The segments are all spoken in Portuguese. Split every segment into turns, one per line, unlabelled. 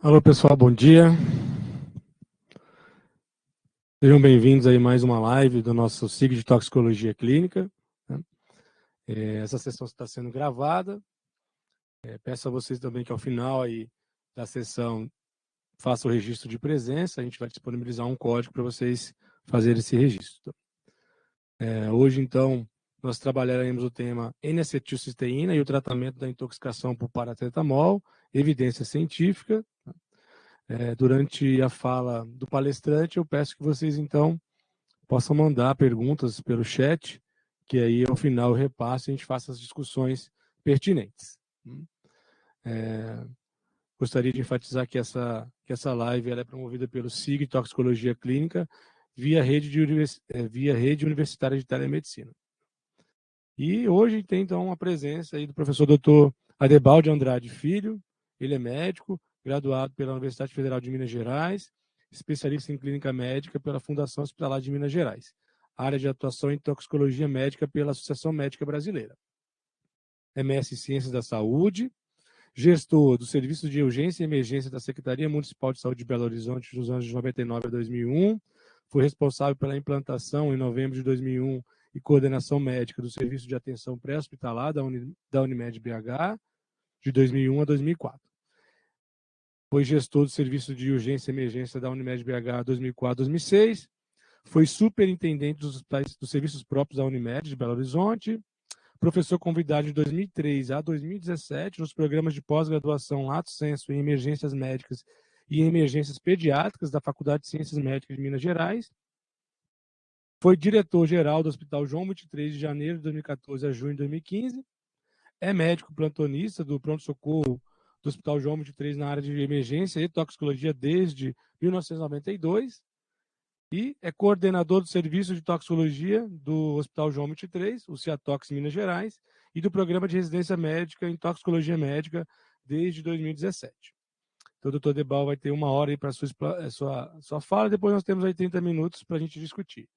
Alô, pessoal, bom dia. Sejam bem-vindos aí a mais uma live do nosso SIG de Toxicologia Clínica, né? Essa sessão está sendo gravada. Peço a vocês também que ao final aí da sessão façam o registro de presença. A gente vai disponibilizar um código para vocês fazerem esse registro. Hoje, então, nós trabalharemos o tema N-acetilcisteína e o tratamento da intoxicação por paracetamol, evidência científica. Durante a fala do palestrante, eu peço que vocês, então, possam mandar perguntas pelo chat, que aí, ao final, eu repasso e a gente faça as discussões pertinentes. Gostaria de enfatizar que essa live ela é promovida pelo SIG Toxicologia Clínica via rede universitária de telemedicina. E hoje tem, então, a presença aí do professor Dr. Adebalde Andrade Filho. Ele é médico, graduado pela Universidade Federal de Minas Gerais, especialista em clínica médica pela Fundação Hospitalar de Minas Gerais, área de atuação em toxicologia médica pela Associação Médica Brasileira. MS Ciências da Saúde, gestor do Serviço de Urgência e Emergência da Secretaria Municipal de Saúde de Belo Horizonte dos anos de 99 a 2001, foi responsável pela implantação, em novembro de 2001, e coordenação médica do Serviço de Atenção Pré-Hospitalar da Unimed BH, de 2001 a 2004. Foi gestor do Serviço de Urgência e Emergência da Unimed BH 2004 a 2006. Foi superintendente dos serviços próprios da Unimed de Belo Horizonte. Professor convidado de 2003 a 2017 nos programas de pós-graduação Lato Sensu em Emergências Médicas e em Emergências Pediátricas da Faculdade de Ciências Médicas de Minas Gerais. Foi diretor-geral do Hospital João 23 de janeiro de 2014 a junho de 2015. É médico plantonista do pronto-socorro do Hospital João 23 na área de emergência e toxicologia desde 1992. E é coordenador do Serviço de Toxicologia do Hospital João 23, o CIATOX Minas Gerais, e do Programa de Residência Médica em Toxicologia Médica desde 2017. Então, o doutor Debal vai ter 1 hora aí para a sua fala, depois nós temos aí 30 minutos para a gente discutir.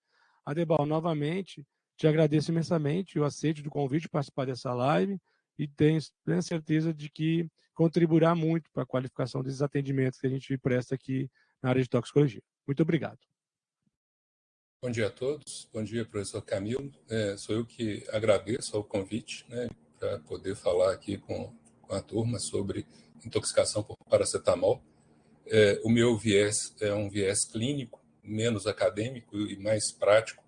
Adebal, novamente, te agradeço imensamente o aceite do convite de participar dessa live e tenho plena certeza de que contribuirá muito para a qualificação desses atendimentos que a gente presta aqui na área de toxicologia. Muito obrigado.
Bom dia a todos. Bom dia, professor Camilo. Sou eu que agradeço ao convite, né, para poder falar aqui com a turma sobre intoxicação por paracetamol. O meu viés é um viés clínico, menos acadêmico e mais prático,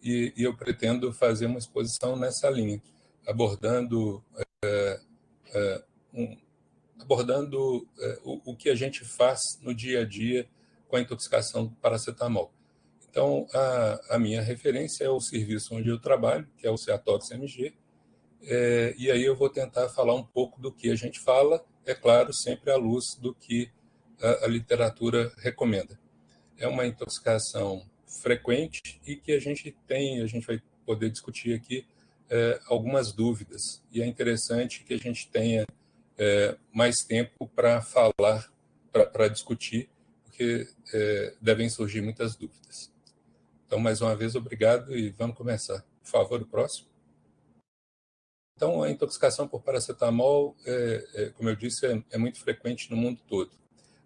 e eu pretendo fazer uma exposição nessa linha, abordando o que a gente faz no dia a dia com a intoxicação por paracetamol. Então, a minha referência é o serviço onde eu trabalho, que é o CIATOX MG, e aí eu vou tentar falar um pouco do que a gente fala, é claro, sempre à luz do que a literatura recomenda. É uma intoxicação frequente e que a gente vai poder discutir aqui algumas dúvidas, e é interessante que a gente tenha mais tempo para falar, para discutir, porque devem surgir muitas dúvidas. Então, mais uma vez, obrigado e vamos começar. Por favor, o próximo. Então, a intoxicação por paracetamol, como eu disse, é muito frequente no mundo todo.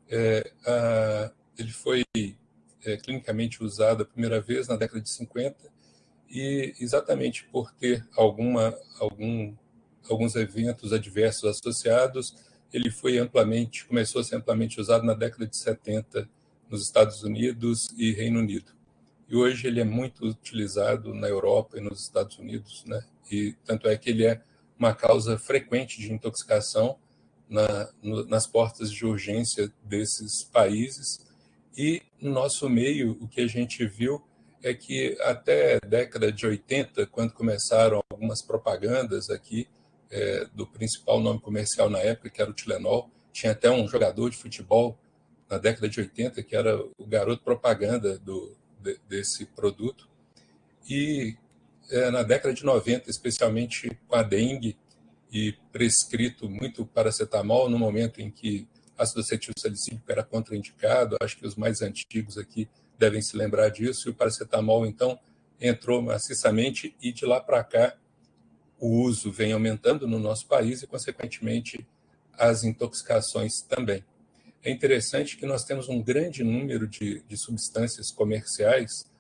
Ele foi clinicamente usado a primeira vez na década de 50 e exatamente por ter alguns eventos adversos associados, ele começou a ser amplamente usado na década de 70 nos Estados Unidos e Reino Unido. E hoje ele é muito utilizado na Europa e nos Estados Unidos, né? E tanto é que ele é uma causa frequente de intoxicação nas portas de urgência desses países. E no nosso meio, o que a gente viu é que até a década de 80, quando começaram algumas propagandas aqui do principal nome comercial na época, que era o Tilenol, tinha até um jogador de futebol na década de 80 que era o garoto propaganda desse produto. E na década de 90, especialmente com a dengue, e prescrito muito paracetamol no momento em que ácido acetilsalicílico era contraindicado, acho que os mais antigos aqui devem se lembrar disso, e o paracetamol, então, entrou maciçamente, e de lá para cá o uso vem aumentando no nosso país e, consequentemente, as intoxicações também. É interessante que nós temos um grande número de substâncias comerciais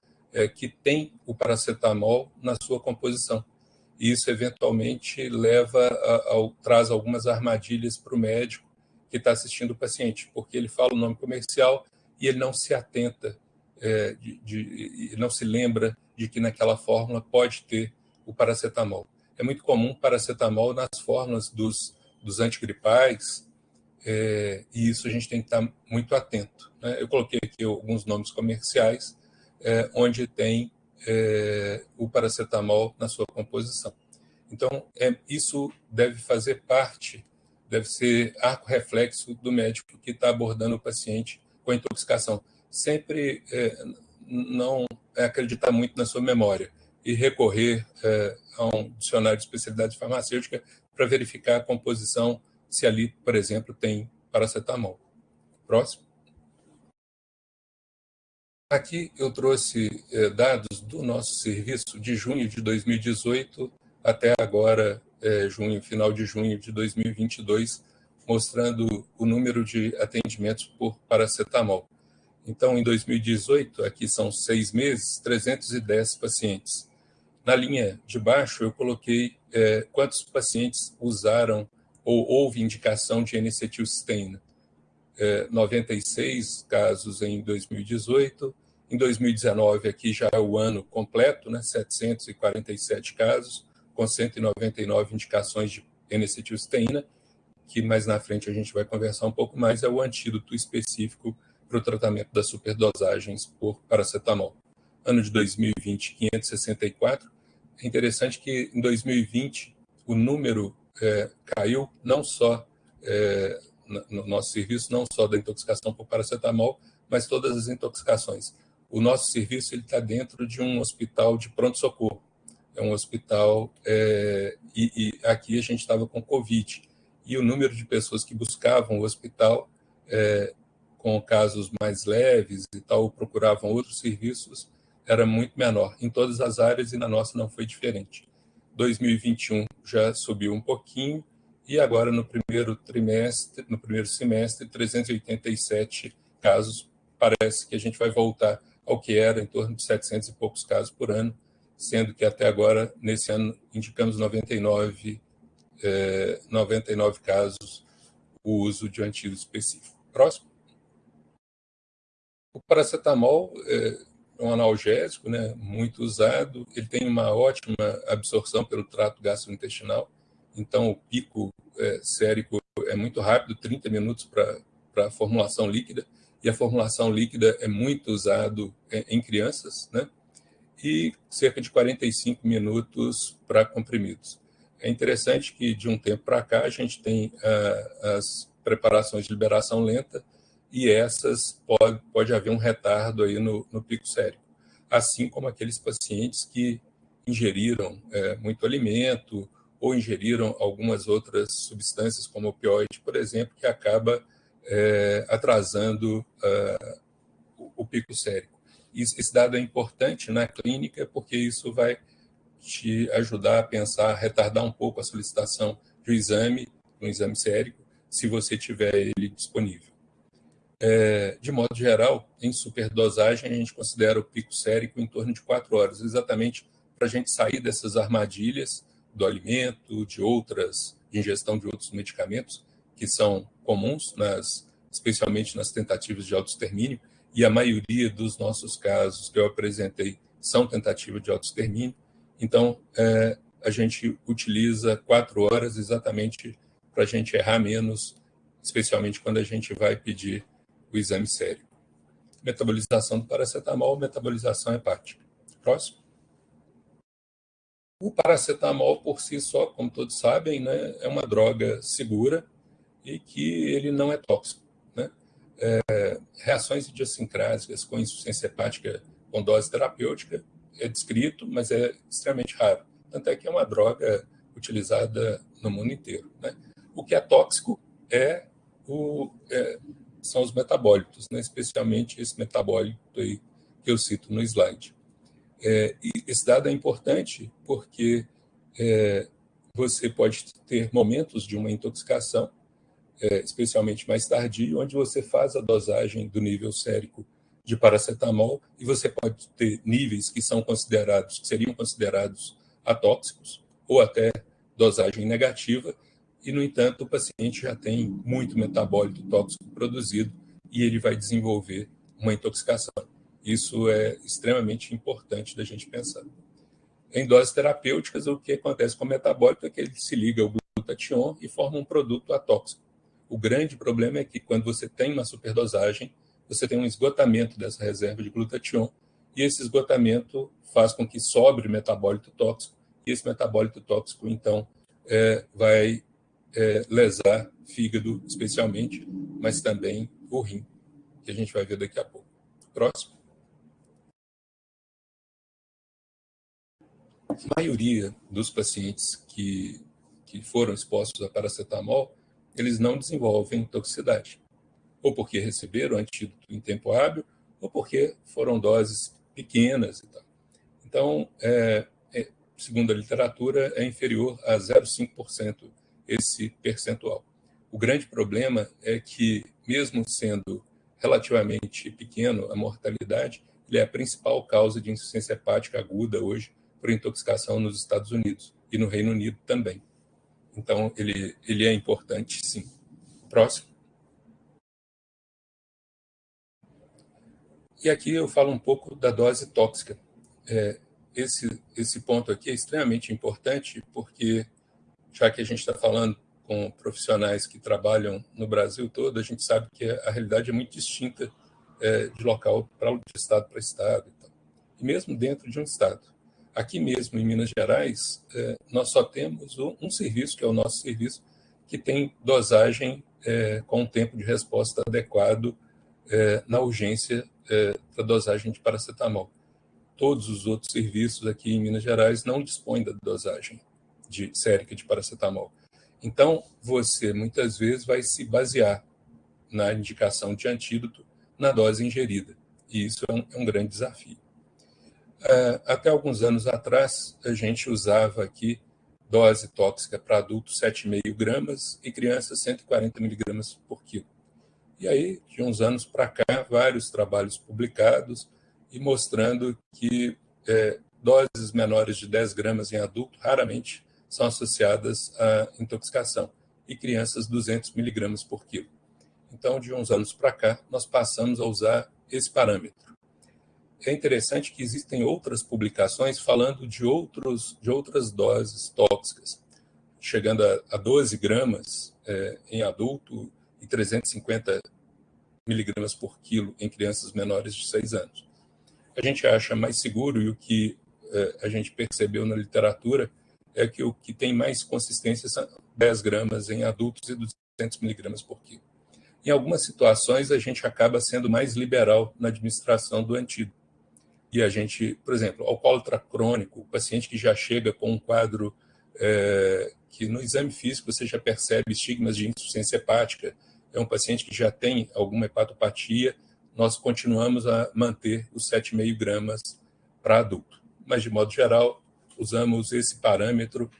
que tem o paracetamol na sua composição. E isso, eventualmente, traz algumas armadilhas para o médico que está assistindo o paciente, porque ele fala o nome comercial e ele não se atenta, não se lembra de que naquela fórmula pode ter o paracetamol. É muito comum paracetamol nas fórmulas dos antigripais, e isso a gente tem que estar muito atento, né? Eu coloquei aqui alguns nomes comerciais onde tem o paracetamol na sua composição. Então, isso deve fazer parte, deve ser arco reflexo do médico que está abordando o paciente com intoxicação. Sempre não acreditar muito na sua memória e recorrer a um dicionário de especialidade farmacêutica para verificar a composição, se ali, por exemplo, tem paracetamol. Próximo. Aqui eu trouxe dados do nosso serviço de junho de 2018 até agora, final de junho de 2022, mostrando o número de atendimentos por paracetamol. Então, em 2018, aqui são 6 meses, 310 pacientes. Na linha de baixo, eu coloquei quantos pacientes usaram ou houve indicação de N-acetilcisteína. 96 casos em 2018. Em 2019, aqui já é o ano completo, né? 747 casos, com 199 indicações de N-acetilcisteína, que mais na frente a gente vai conversar um pouco mais, é o antídoto específico para o tratamento das superdosagens por paracetamol. Ano de 2020, 564. É interessante que em 2020 o número caiu não só no nosso serviço, não só da intoxicação por paracetamol, mas todas as intoxicações. O nosso serviço está dentro de um hospital de pronto-socorro. É um hospital, e aqui a gente estava com Covid. E o número de pessoas que buscavam o hospital com casos mais leves e tal, procuravam outros serviços, era muito menor em todas as áreas e na nossa não foi diferente. 2021 já subiu um pouquinho e agora no primeiro semestre, 387 casos. Parece que a gente vai voltar ao que era em torno de 700 e poucos casos por ano, sendo que até agora, nesse ano, indicamos 99 casos o uso de antídoto específico. Próximo. O paracetamol é um analgésico, né, muito usado. Ele tem uma ótima absorção pelo trato gastrointestinal, então o pico sérico é muito rápido, 30 minutos para a formulação líquida, e a formulação líquida é muito usado em crianças, né, e cerca de 45 minutos para comprimidos. É interessante que, de um tempo para cá, a gente tem as preparações de liberação lenta, e essas pode haver um retardo aí no pico sérico, assim como aqueles pacientes que ingeriram muito alimento ou ingeriram algumas outras substâncias, como opioide, por exemplo, que acaba atrasando o pico sérico. Esse dado é importante na clínica porque isso vai te ajudar a pensar, retardar um pouco a solicitação de um exame sérico, se você tiver ele disponível. De modo geral, em superdosagem, a gente considera o pico sérico em torno de 4 horas, exatamente para a gente sair dessas armadilhas do alimento, de ingestão de outros medicamentos, que são comuns, especialmente nas tentativas de autoextermínio, e a maioria dos nossos casos que eu apresentei são tentativas de autoextermínio. Então, a gente utiliza 4 horas exatamente para a gente errar menos, especialmente quando a gente vai pedir o exame sérico. Metabolização do paracetamol, metabolização hepática. Próximo. O paracetamol, por si só, como todos sabem, né, é uma droga segura e que ele não é tóxico, né? Reações idiosincrásicas com insuficiência hepática com dose terapêutica é descrito, mas é extremamente raro. Tanto é que é uma droga utilizada no mundo inteiro, né? O que é tóxico são os metabólitos, né? Especialmente esse metabólito aí que eu cito no slide. E esse dado é importante porque você pode ter momentos de uma intoxicação especialmente mais tardio, onde você faz a dosagem do nível sérico de paracetamol e você pode ter níveis que seriam considerados atóxicos ou até dosagem negativa, e, no entanto, o paciente já tem muito metabólito tóxico produzido e ele vai desenvolver uma intoxicação. Isso é extremamente importante da gente pensar. Em doses terapêuticas, o que acontece com o metabólito é que ele se liga ao glutatión e forma um produto atóxico. O grande problema é que, quando você tem uma superdosagem, você tem um esgotamento dessa reserva de glutatión, e esse esgotamento faz com que sobre metabólito tóxico, e esse metabólito tóxico, então, vai lesar fígado, especialmente, mas também o rim, que a gente vai ver daqui a pouco. Próximo. A maioria dos pacientes que foram expostos a paracetamol, eles não desenvolvem toxicidade, ou porque receberam antídoto em tempo hábil, ou porque foram doses pequenas e tal. Então, segundo a literatura, é inferior a 0,5% esse percentual. O grande problema é que, mesmo sendo relativamente pequeno a mortalidade, ele é a principal causa de insuficiência hepática aguda hoje por intoxicação nos Estados Unidos e no Reino Unido também. Então, ele é importante, sim. Próximo. E aqui eu falo um pouco da dose tóxica. Esse ponto aqui é extremamente importante porque, já que a gente está falando com profissionais que trabalham no Brasil todo, a gente sabe que a realidade é muito distinta de local de estado para estado. E mesmo dentro de um estado. Aqui mesmo, em Minas Gerais, nós só temos um serviço, que é o nosso serviço, que tem dosagem com um tempo de resposta adequado na urgência da dosagem de paracetamol. Todos os outros serviços aqui em Minas Gerais não dispõem da dosagem sérica de paracetamol. Então, você muitas vezes vai se basear na indicação de antídoto na dose ingerida. E isso é um grande desafio. Até alguns anos atrás, a gente usava aqui dose tóxica para adultos 7,5 gramas e crianças 140 miligramas por quilo. E aí, de uns anos para cá, vários trabalhos publicados e mostrando que doses menores de 10 gramas em adulto raramente são associadas à intoxicação, e crianças 200 miligramas por quilo. Então, de uns anos para cá, nós passamos a usar esse parâmetro. É interessante que existem outras publicações falando de outras doses tóxicas, chegando a 12 gramas em adulto e 350 miligramas por quilo em crianças menores de 6 anos. A gente acha mais seguro, e o que a gente percebeu na literatura é que o que tem mais consistência são 10 gramas em adultos e 200 miligramas por quilo. Em algumas situações, a gente acaba sendo mais liberal na administração do antídoto. E a gente, por exemplo, alcoólatra crônico, o paciente que já chega com um quadro que no exame físico você já percebe estigmas de insuficiência hepática, é um paciente que já tem alguma hepatopatia, nós continuamos a manter os 7,5 gramas para adulto. Mas, de modo geral, usamos esse parâmetro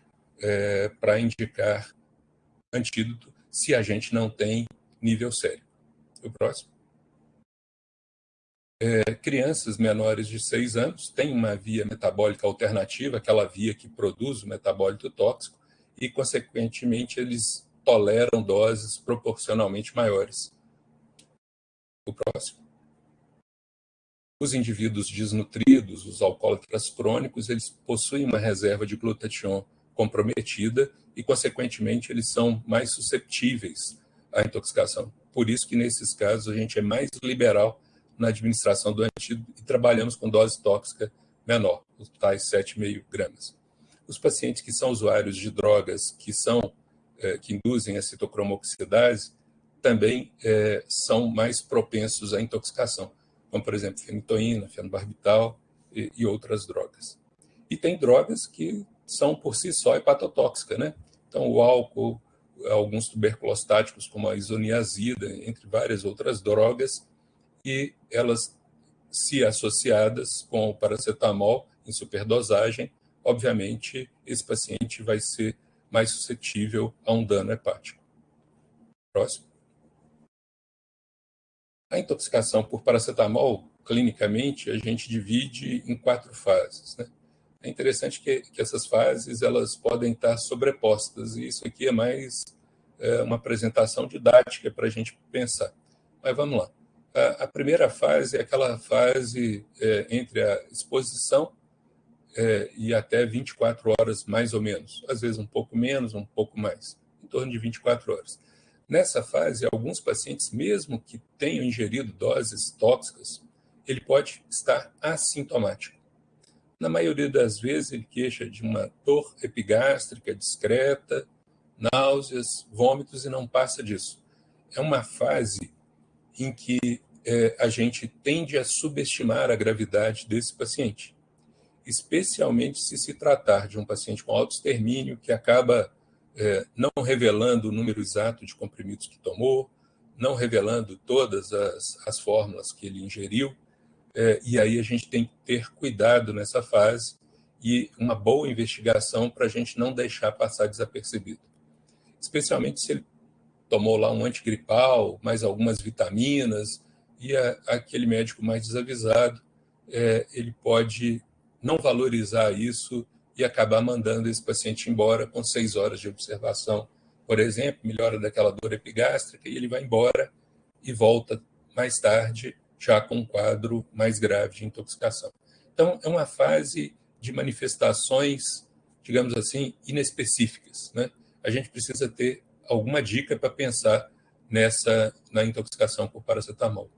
para indicar antídoto se a gente não tem nível sério. O próximo. Crianças menores de 6 anos têm uma via metabólica alternativa, aquela via que produz o metabólito tóxico, e, consequentemente, eles toleram doses proporcionalmente maiores. O próximo. Os indivíduos desnutridos, os alcoólatras crônicos, eles possuem uma reserva de glutatión comprometida e, consequentemente, eles são mais susceptíveis à intoxicação. Por isso que, nesses casos, a gente é mais liberal na administração do antídoto e trabalhamos com dose tóxica menor, os tais 7,5 gramas. Os pacientes que são usuários de drogas que induzem a citocromoxidase também são mais propensos à intoxicação, como, por exemplo, fenitoína, fenobarbital e outras drogas. E tem drogas que são, por si só, hepatotóxicas, né? Então, o álcool, alguns tuberculostáticos, como a isoniazida, entre várias outras drogas, e elas, se associadas com o paracetamol em superdosagem, obviamente, esse paciente vai ser mais suscetível a um dano hepático. Próximo. A intoxicação por paracetamol, clinicamente, a gente divide em 4 fases, né? É interessante que essas fases elas podem estar sobrepostas, e isso aqui é mais uma apresentação didática para a gente pensar. Mas vamos lá. A primeira fase é aquela fase entre a exposição e até 24 horas, mais ou menos. Às vezes um pouco menos, um pouco mais. Em torno de 24 horas. Nessa fase, alguns pacientes, mesmo que tenham ingerido doses tóxicas, ele pode estar assintomático. Na maioria das vezes, ele queixa de uma dor epigástrica discreta, náuseas, vômitos e não passa disso. É uma fase em que a gente tende a subestimar a gravidade desse paciente, especialmente se tratar de um paciente com alto extermínio que acaba não revelando o número exato de comprimidos que tomou, não revelando todas as fórmulas que ele ingeriu, e aí a gente tem que ter cuidado nessa fase e uma boa investigação para a gente não deixar passar desapercebido. Especialmente se ele tomou lá um antigripal, mais algumas vitaminas, e aquele médico mais desavisado, ele pode não valorizar isso e acabar mandando esse paciente embora com 6 horas de observação, por exemplo, melhora daquela dor epigástrica, e ele vai embora e volta mais tarde, já com um quadro mais grave de intoxicação. Então, é uma fase de manifestações, digamos assim, inespecíficas, né? A gente precisa ter alguma dica para pensar na intoxicação por paracetamol.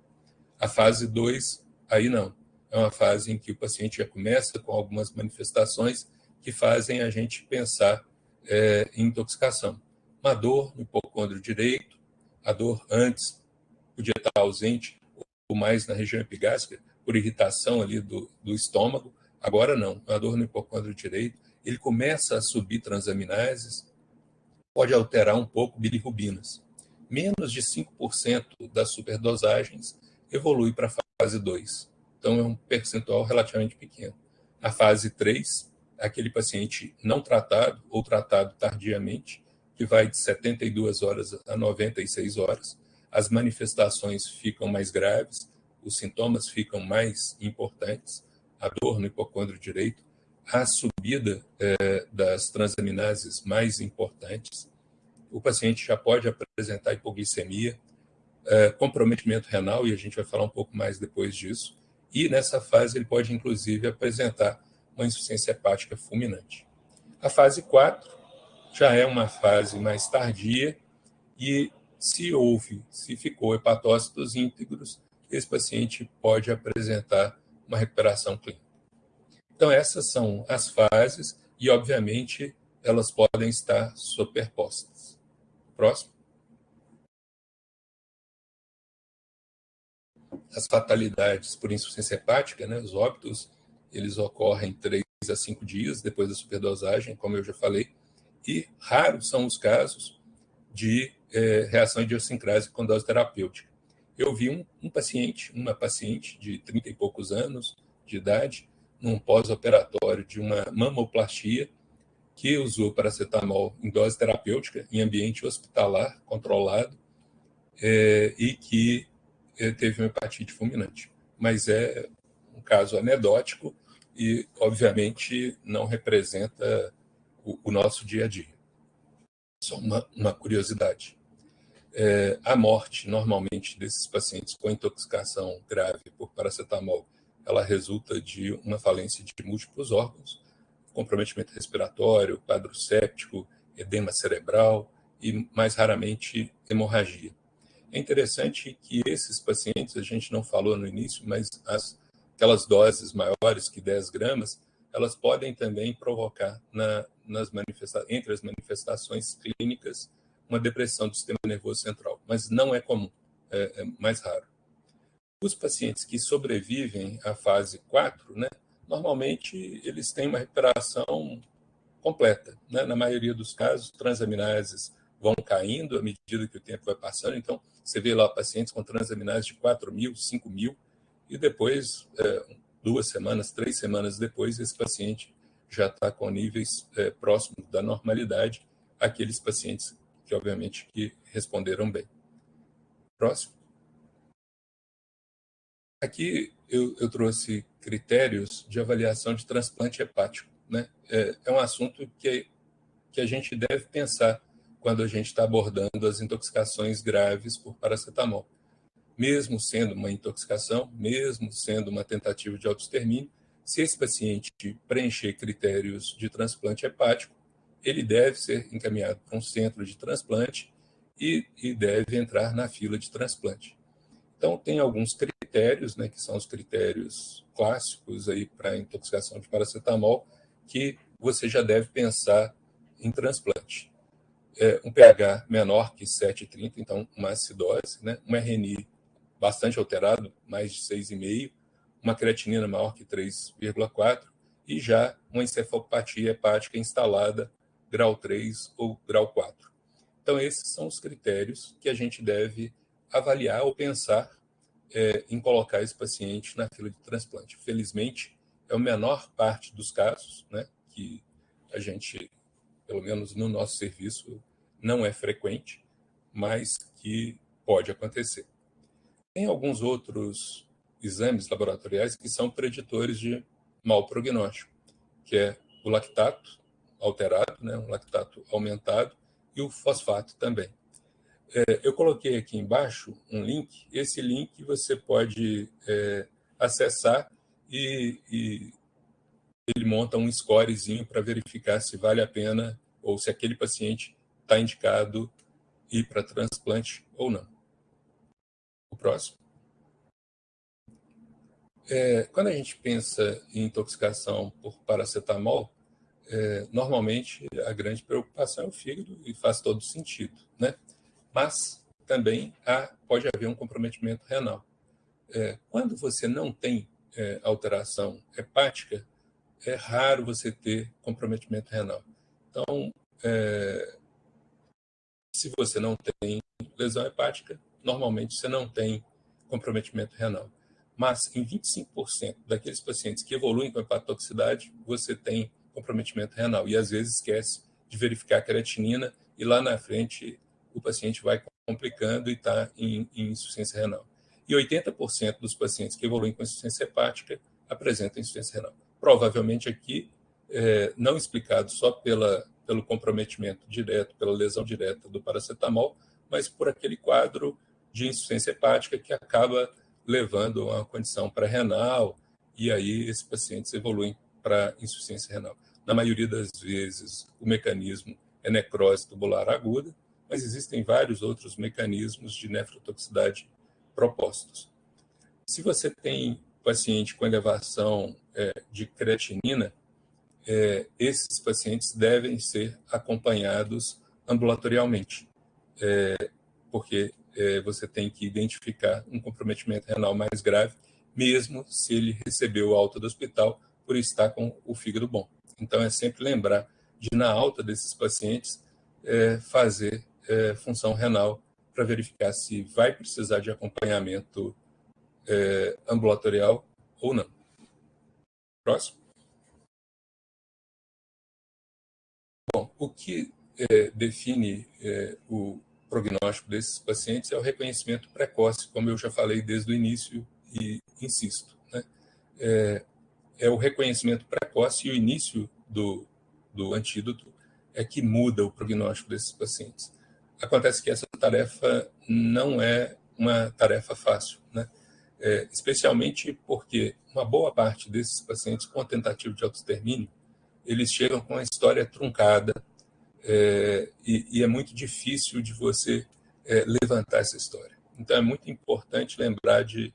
A fase 2, aí não. É uma fase em que o paciente já começa com algumas manifestações que fazem a gente pensar em intoxicação. Uma dor no hipocôndrio direito, a dor antes podia estar ausente, ou mais na região epigástrica, por irritação ali do estômago, agora não, uma dor no hipocôndrio direito, ele começa a subir transaminases, pode alterar um pouco bilirrubinas. Menos de 5% das superdosagens evolui para a fase 2. Então, é um percentual relativamente pequeno. A fase 3, aquele paciente não tratado ou tratado tardiamente, que vai de 72 horas a 96 horas. As manifestações ficam mais graves, os sintomas ficam mais importantes, a dor no hipocôndrio direito, a subida das transaminases mais importantes. O paciente já pode apresentar hipoglicemia, comprometimento renal, e a gente vai falar um pouco mais depois disso. E nessa fase ele pode, inclusive, apresentar uma insuficiência hepática fulminante. A fase 4 já é uma fase mais tardia e se ficou hepatócitos íntegros, esse paciente pode apresentar uma recuperação clínica. Então, essas são as fases e, obviamente, elas podem estar superpostas. Próximo. As fatalidades por insuficiência hepática, né, os óbitos, eles ocorrem 3 a 5 dias depois da superdosagem, como eu já falei, e raros são os casos de reação idiosincrásica com dose terapêutica. Eu vi uma paciente de 30 e poucos anos de idade, num pós-operatório de uma mamoplastia, que usou paracetamol em dose terapêutica em ambiente hospitalar controlado e que teve uma hepatite fulminante. Mas é um caso anedótico e, obviamente, não representa o nosso dia a dia. Só uma curiosidade. A morte, normalmente, desses pacientes com intoxicação grave por paracetamol, ela resulta de uma falência de múltiplos órgãos, comprometimento respiratório, quadro séptico, edema cerebral e, mais raramente, hemorragia. É interessante que esses pacientes, a gente não falou no início, mas aquelas doses maiores que 10 gramas, elas podem também provocar, entre as manifestações clínicas, uma depressão do sistema nervoso central, mas não é comum, é mais raro. Os pacientes que sobrevivem à fase 4, né, normalmente eles têm uma recuperação completa, né? Na maioria dos casos, transaminases vão caindo à medida que o tempo vai passando. Então, você vê lá pacientes com transaminases de 4.000, 5.000, e depois, 2 semanas, 3 semanas depois, esse paciente já está com níveis próximos da normalidade, aqueles pacientes que obviamente que responderam bem. Próximo. Aqui eu trouxe critérios de avaliação de transplante hepático, né? É um assunto que a gente deve pensar quando a gente está abordando as intoxicações graves por paracetamol. Mesmo sendo uma intoxicação, mesmo sendo uma tentativa de autoextermínio, se esse paciente preencher critérios de transplante hepático, ele deve ser encaminhado para um centro de transplante e deve entrar na fila de transplante. Então, tem alguns critérios, né, que são os critérios clássicos aí para intoxicação de paracetamol, que você já deve pensar em transplante. Um pH menor que 7,30, então uma acidose, né, um RNI bastante alterado, mais de 6,5, uma creatinina maior que 3,4 e já uma encefalopatia hepática instalada grau 3 ou grau 4. Então, esses são os critérios que a gente deve avaliar ou pensar em colocar esse paciente na fila de transplante. Felizmente, é a menor parte dos casos, né, que a gente, pelo menos no nosso serviço, não é frequente, mas que pode acontecer. Tem alguns outros exames laboratoriais que são preditores de mau prognóstico, que é o lactato alterado, né, um lactato aumentado, e o fosfato também. Eu coloquei aqui embaixo um link. Esse link você pode acessar e ele monta um scorezinho para verificar se vale a pena ou se aquele paciente está indicado ir para transplante ou não. O próximo. Quando a gente pensa em intoxicação por paracetamol, normalmente a grande preocupação é o fígado e faz todo sentido, né? Mas também pode haver um comprometimento renal. Quando você não tem alteração hepática, é raro você ter comprometimento renal. Então, se você não tem lesão hepática, normalmente você não tem comprometimento renal. Mas em 25% daqueles pacientes que evoluem com hepatotoxicidade, você tem comprometimento renal. E às vezes esquece de verificar a creatinina e lá na frente o paciente vai complicando e está em insuficiência renal. E 80% dos pacientes que evoluem com insuficiência hepática apresentam insuficiência renal. Provavelmente aqui, não explicado só pelo comprometimento direto, pela lesão direta do paracetamol, mas por aquele quadro de insuficiência hepática que acaba levando a uma condição pré-renal, e aí esses pacientes evoluem para insuficiência renal. Na maioria das vezes, o mecanismo é necrose tubular aguda, mas existem vários outros mecanismos de nefrotoxicidade propostos. Se você tem paciente com elevação de creatinina, esses pacientes devem ser acompanhados ambulatorialmente, porque você tem que identificar um comprometimento renal mais grave, mesmo se ele recebeu alta do hospital por estar com o fígado bom. Então, é sempre lembrar de, na alta desses pacientes, fazer função renal para verificar se vai precisar de acompanhamento ambulatorial ou não. Próximo. Bom, o que define o prognóstico desses pacientes é o reconhecimento precoce, como eu já falei desde o início e insisto, né? É o reconhecimento precoce e o início do antídoto é que muda o prognóstico desses pacientes. Acontece que essa tarefa não é uma tarefa fácil, né? Especialmente porque uma boa parte desses pacientes com tentativa de autoextermínio, eles chegam com a história truncada, e é muito difícil de você levantar essa história. Então, é muito importante lembrar de,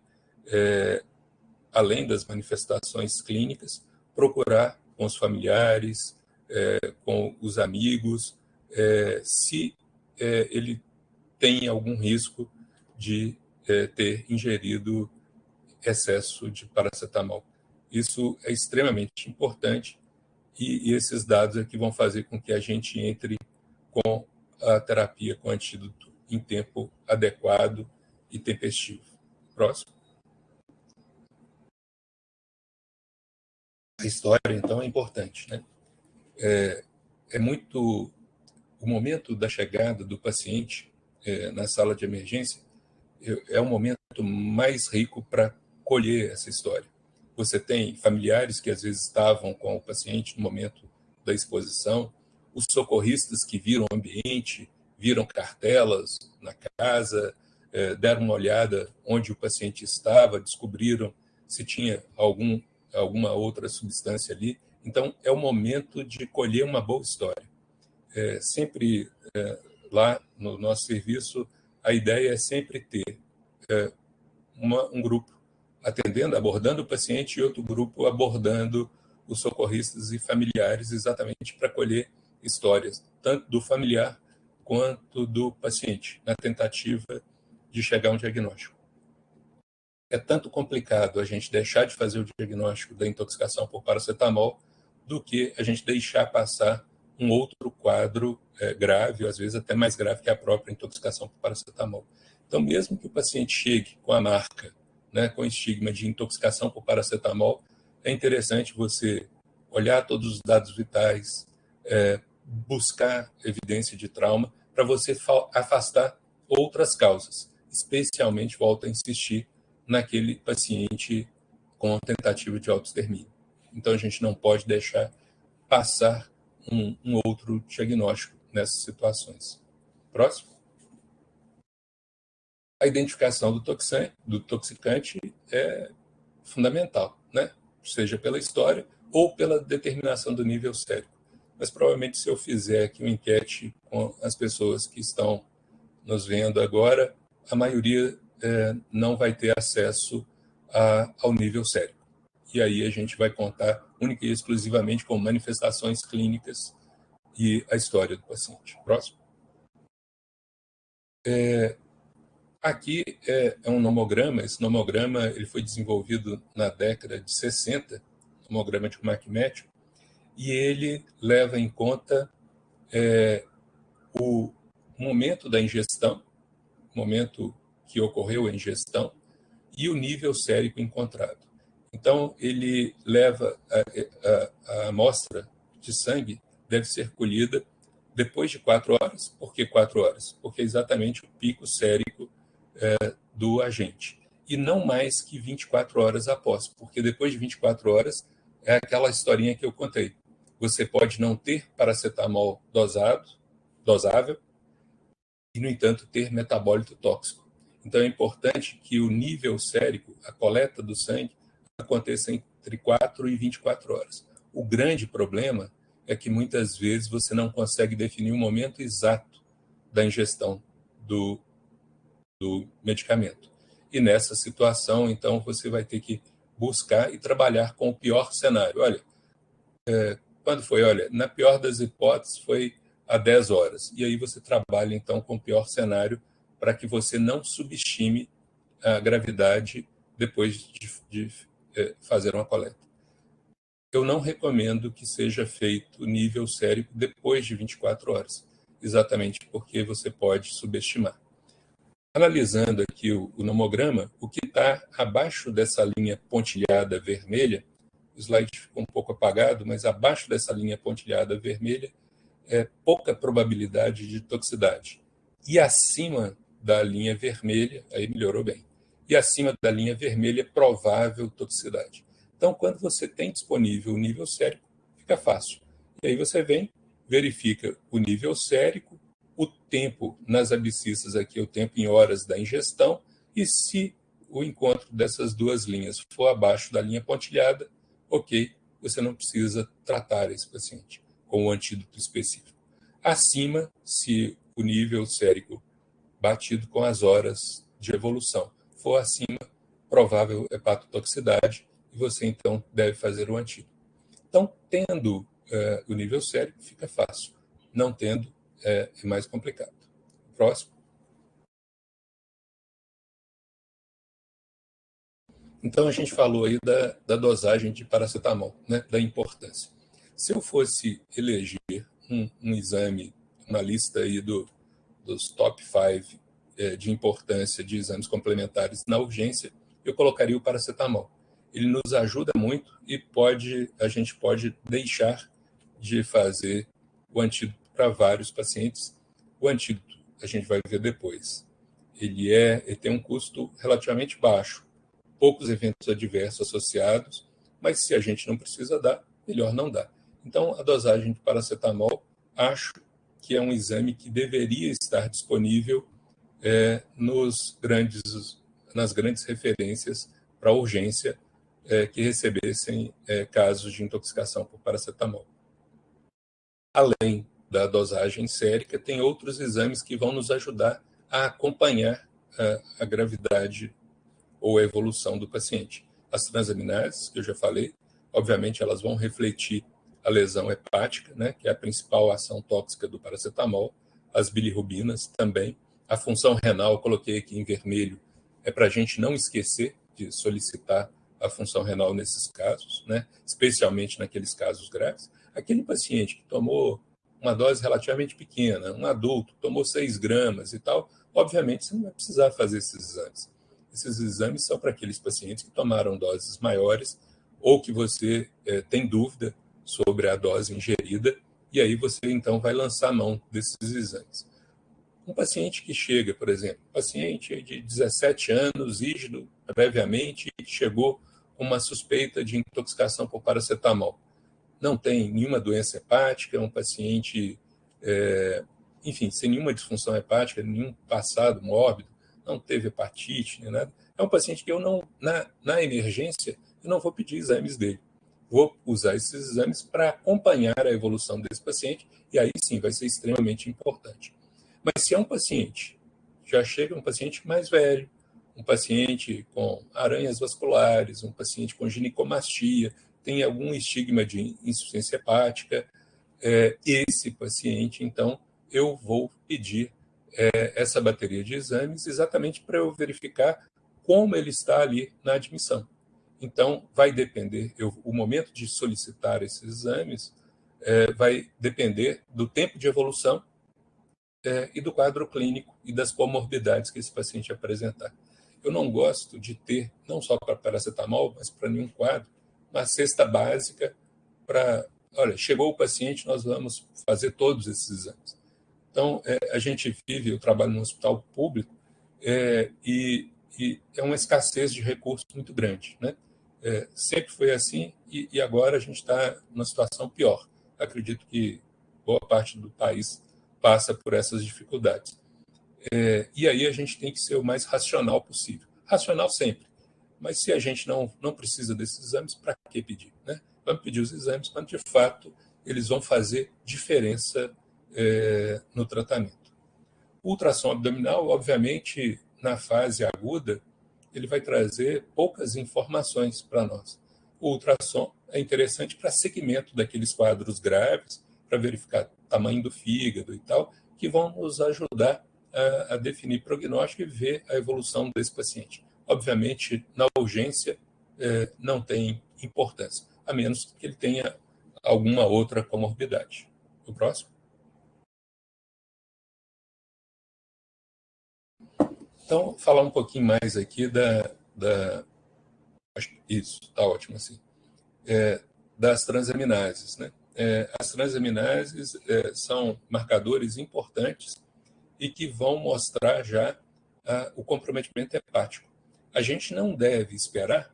além das manifestações clínicas, procurar com os familiares, com os amigos, se ele tem algum risco de ter ingerido excesso de paracetamol. Isso é extremamente importante e esses dados aqui vão fazer com que a gente entre com a terapia com antídoto em tempo adequado e tempestivo. Próximo. A história, então, é importante, né? É muito o momento da chegada do paciente na sala de emergência é o momento mais rico para colher essa história. Você tem familiares que às vezes estavam com o paciente no momento da exposição, os socorristas que viram o ambiente, viram cartelas na casa, deram uma olhada onde o paciente estava, descobriram se tinha alguma outra substância ali. Então, é o momento de colher uma boa história. Sempre lá no nosso serviço, a ideia é sempre ter um grupo atendendo, abordando o paciente e outro grupo abordando os socorristas e familiares, exatamente para colher histórias, tanto do familiar quanto do paciente, na tentativa de chegar a um diagnóstico. É tanto complicado a gente deixar de fazer o diagnóstico da intoxicação por paracetamol do que a gente deixar passar um outro quadro grave, ou às vezes até mais grave que a própria intoxicação por paracetamol. Então, mesmo que o paciente chegue com a marca, com estigma de intoxicação por paracetamol, é interessante você olhar todos os dados vitais, buscar evidência de trauma, para você afastar outras causas, especialmente, volto a insistir, naquele paciente com tentativa de autoextermínio. Então, a gente não pode deixar passar um outro diagnóstico nessas situações. Próximo. A identificação do toxicante é fundamental, seja pela história ou pela determinação do nível sérico. Mas provavelmente, se eu fizer aqui uma enquete com as pessoas que estão nos vendo agora, a maioria não vai ter acesso ao nível sérico. E aí a gente vai contar única e exclusivamente com manifestações clínicas e a história do paciente. Próximo. Aqui é um nomograma. Esse nomograma ele foi desenvolvido na década de 60, nomograma de Mac-Matthew, e ele leva em conta o momento da ingestão, o momento que ocorreu a ingestão e o nível sérico encontrado. Então, ele leva a amostra de sangue deve ser colhida depois de 4 horas. Por que 4 horas? Porque é exatamente o pico sérico do agente. E não mais que 24 horas após, porque depois de 24 horas é aquela historinha que eu contei. Você pode não ter paracetamol dosável, e, no entanto, ter metabólito tóxico. Então, é importante que o nível sérico, a coleta do sangue, aconteça entre 4 e 24 horas. O grande problema é que, muitas vezes, você não consegue definir o momento exato da ingestão do medicamento. E, nessa situação, então, você vai ter que buscar e trabalhar com o pior cenário. Olha, quando foi? Olha, na pior das hipóteses, foi a 10 horas. E aí você trabalha, então, com o pior cenário para que você não subestime a gravidade depois de fazer uma coleta. Eu não recomendo que seja feito nível sérico depois de 24 horas, exatamente porque você pode subestimar. Analisando aqui o nomograma, o que está abaixo dessa linha pontilhada vermelha, o slide ficou um pouco apagado, mas abaixo dessa linha pontilhada vermelha, pouca probabilidade de toxicidade. E acima da linha vermelha, aí melhorou bem, e acima da linha vermelha, provável toxicidade. Então, quando você tem disponível o nível sérico, fica fácil. E aí você vem, verifica o nível sérico, o tempo nas abscissas aqui, o tempo em horas da ingestão, e se o encontro dessas duas linhas for abaixo da linha pontilhada, ok, você não precisa tratar esse paciente com o antídoto específico. Acima, se o nível sérico batido com as horas de evolução for acima, provável hepatotoxicidade, e você então deve fazer o antídoto. Então, tendo o nível sérico, fica fácil. Não tendo, é mais complicado. Próximo. Então, a gente falou aí da dosagem de paracetamol, da importância. Se eu fosse eleger um exame, uma lista aí dos top 5 de importância de exames complementares na urgência, eu colocaria o paracetamol. Ele nos ajuda muito e a gente pode deixar de fazer o antídoto para vários pacientes. O antídoto, a gente vai ver depois, ele tem um custo relativamente baixo, poucos eventos adversos associados, mas se a gente não precisa dar, melhor não dar. Então, a dosagem de paracetamol, acho que é um exame que deveria estar disponível nas grandes referências para urgência que recebessem casos de intoxicação por paracetamol. Além da dosagem sérica, tem outros exames que vão nos ajudar a acompanhar a gravidade ou a evolução do paciente. As transaminases, que eu já falei, obviamente elas vão refletir a lesão hepática, né, que é a principal ação tóxica do paracetamol, as bilirrubinas também. A função renal, eu coloquei aqui em vermelho, é para a gente não esquecer de solicitar a função renal nesses casos, né, especialmente naqueles casos graves. Aquele paciente que tomou uma dose relativamente pequena, um adulto, tomou 6 gramas e tal, obviamente você não vai precisar fazer esses exames. Esses exames são para aqueles pacientes que tomaram doses maiores ou que você tem dúvida sobre a dose ingerida, e aí você então vai lançar a mão desses exames. Um paciente que chega, por exemplo, paciente de 17 anos, rígido, previamente, chegou com uma suspeita de intoxicação por paracetamol. Não tem nenhuma doença hepática, é um paciente, enfim, sem nenhuma disfunção hepática, nenhum passado mórbido, não teve hepatite, nem nada. É um paciente que eu não, na emergência, eu não vou pedir exames dele. Vou usar esses exames para acompanhar a evolução desse paciente, e aí sim vai ser extremamente importante. Mas se é um paciente, já chega um paciente mais velho, um paciente com aranhas vasculares, um paciente com ginecomastia, tem algum estigma de insuficiência hepática, esse paciente, então, eu vou pedir essa bateria de exames exatamente para eu verificar como ele está ali na admissão. Então, vai depender, o momento de solicitar esses exames vai depender do tempo de evolução e do quadro clínico e das comorbidades que esse paciente apresentar. Eu não gosto de ter, não só para paracetamol, mas para nenhum quadro, uma cesta básica para, olha, chegou o paciente, nós vamos fazer todos esses exames. Então, a gente vive, eu trabalho no hospital público, e é uma escassez de recursos muito grande, né? Sempre foi assim e agora a gente está numa situação pior. Acredito que boa parte do país passa por essas dificuldades. E aí a gente tem que ser o mais racional possível. Racional sempre. Mas se a gente não precisa desses exames, para que pedir, né? Vamos pedir os exames quando, de fato, eles vão fazer diferença no tratamento. O ultrassom abdominal, obviamente, na fase aguda, ele vai trazer poucas informações para nós. O ultrassom é interessante para segmento daqueles quadros graves, para verificar o tamanho do fígado e tal, que vão nos ajudar a definir prognóstico e ver a evolução desse paciente. Obviamente, na urgência, não tem importância, a menos que ele tenha alguma outra comorbidade. O próximo. Então, falar um pouquinho mais aqui isso, está ótimo assim. Das transaminases, né? As transaminases são marcadores importantes e que vão mostrar já o comprometimento hepático. A gente não deve esperar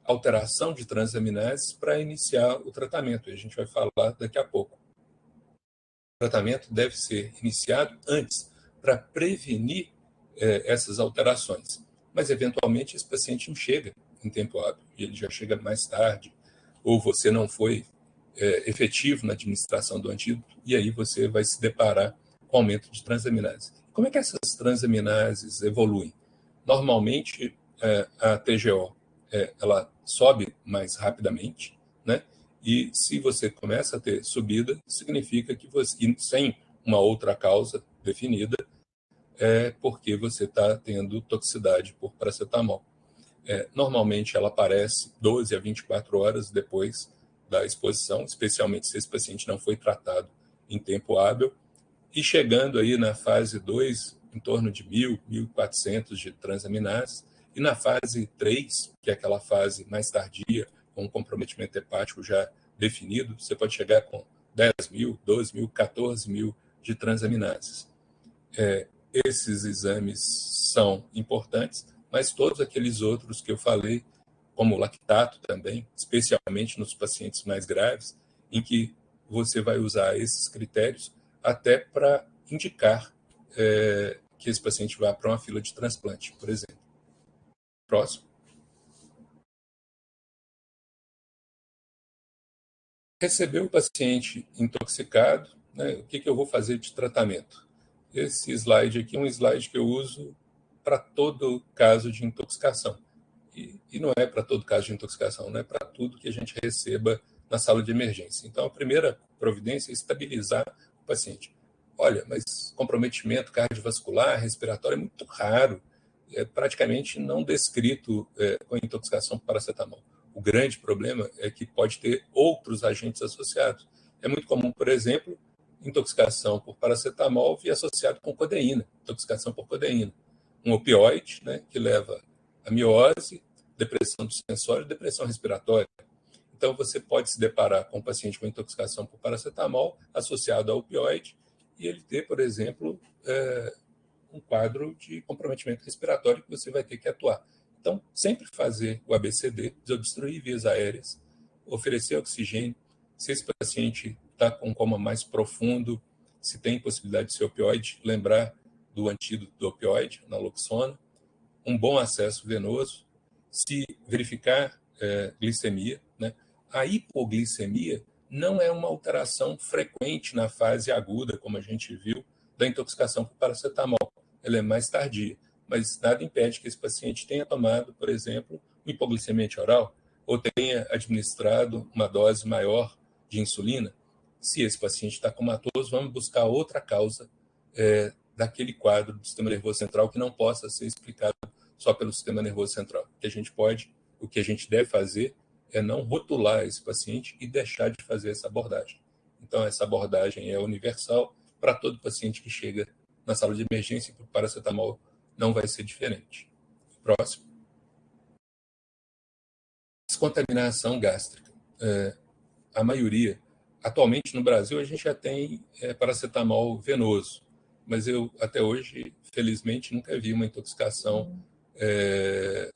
alteração de transaminases para iniciar o tratamento, e a gente vai falar daqui a pouco. O tratamento deve ser iniciado antes, para prevenir essas alterações. Mas, eventualmente, esse paciente não chega em tempo hábil, e ele já chega mais tarde, ou você não foi efetivo na administração do antídoto, e aí você vai se deparar com aumento de transaminases. Como é que essas transaminases evoluem? Normalmente, a TGO ela sobe mais rapidamente, né? E se você começa a ter subida, significa que você, sem uma outra causa definida, porque você está tendo toxicidade por paracetamol. Normalmente ela aparece 12 a 24 horas depois da exposição, especialmente se esse paciente não foi tratado em tempo hábil, e chegando aí na fase 2, em torno de 1.000, 1.400 de transaminases, e na fase 3, que é aquela fase mais tardia, com um comprometimento hepático já definido, você pode chegar com 10.000, 12.000, 14.000 de transaminases. Esses exames são importantes, mas todos aqueles outros que eu falei, como o lactato também, especialmente nos pacientes mais graves, em que você vai usar esses critérios até para indicar que esse paciente vá para uma fila de transplante, por exemplo. Próximo. Recebeu o paciente intoxicado, né, o que eu vou fazer de tratamento? Esse slide aqui é um slide que eu uso para todo caso de intoxicação. E não é para todo caso de intoxicação, não é para tudo que a gente receba na sala de emergência. Então, a primeira providência é estabilizar o paciente. Olha, mas comprometimento cardiovascular, respiratório é muito raro, é praticamente não descrito com intoxicação por paracetamol. O grande problema é que pode ter outros agentes associados. É muito comum, por exemplo, intoxicação por paracetamol vir associado com codeína, intoxicação por codeína. Um opioide, né, que leva a miose, depressão do sensório e depressão respiratória. Então, você pode se deparar com um paciente com intoxicação por paracetamol associado ao opioide e ele ter, por exemplo, um quadro de comprometimento respiratório que você vai ter que atuar. Então, sempre fazer o ABCD, desobstruir vias aéreas, oferecer oxigênio. Se esse paciente está com um coma mais profundo, se tem possibilidade de ser opioide, lembrar do antídoto do opioide, naloxona, um bom acesso venoso, se verificar glicemia, né? A hipoglicemia não é uma alteração frequente na fase aguda, como a gente viu, da intoxicação por paracetamol. Ela é mais tardia, mas nada impede que esse paciente tenha tomado, por exemplo, um hipoglicemia oral ou tenha administrado uma dose maior de insulina. Se esse paciente está comatoso, vamos buscar outra causa daquele quadro do sistema nervoso central que não possa ser explicado só pelo sistema nervoso central. O que a gente deve fazer é não rotular esse paciente e deixar de fazer essa abordagem. Então, essa abordagem é universal para todo paciente que chega na sala de emergência, e o paracetamol não vai ser diferente. Próximo. Descontaminação gástrica. A maioria, atualmente no Brasil, a gente já tem paracetamol venoso, mas eu, até hoje, felizmente, nunca vi uma intoxicação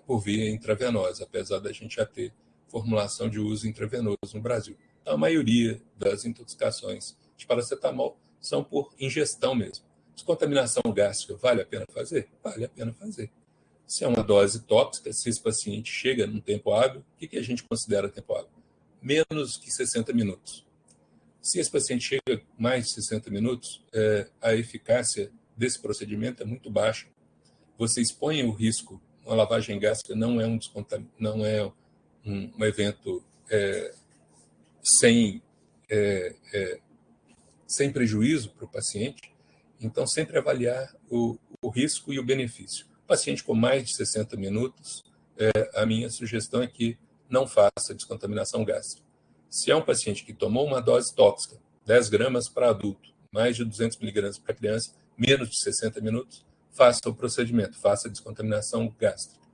por via intravenosa, apesar da gente já ter formulação de uso intravenoso no Brasil. Então, a maioria das intoxicações de paracetamol são por ingestão mesmo. Descontaminação gástrica, vale a pena fazer? Vale a pena fazer. Se é uma dose tóxica, se esse paciente chega num tempo hábil, o que a gente considera tempo hábil? Menos que 60 minutos. Se esse paciente chega mais de 60 minutos, a eficácia desse procedimento é muito baixa. Você expõe o risco. Uma lavagem gástrica não é um evento sem prejuízo para o paciente. Então, sempre avaliar o risco e o benefício. Paciente com mais de 60 minutos, a minha sugestão é que não faça descontaminação gástrica. Se é um paciente que tomou uma dose tóxica, 10 gramas para adulto, mais de 200 miligramas para criança, menos de 60 minutos, faça o procedimento, faça a descontaminação gástrica.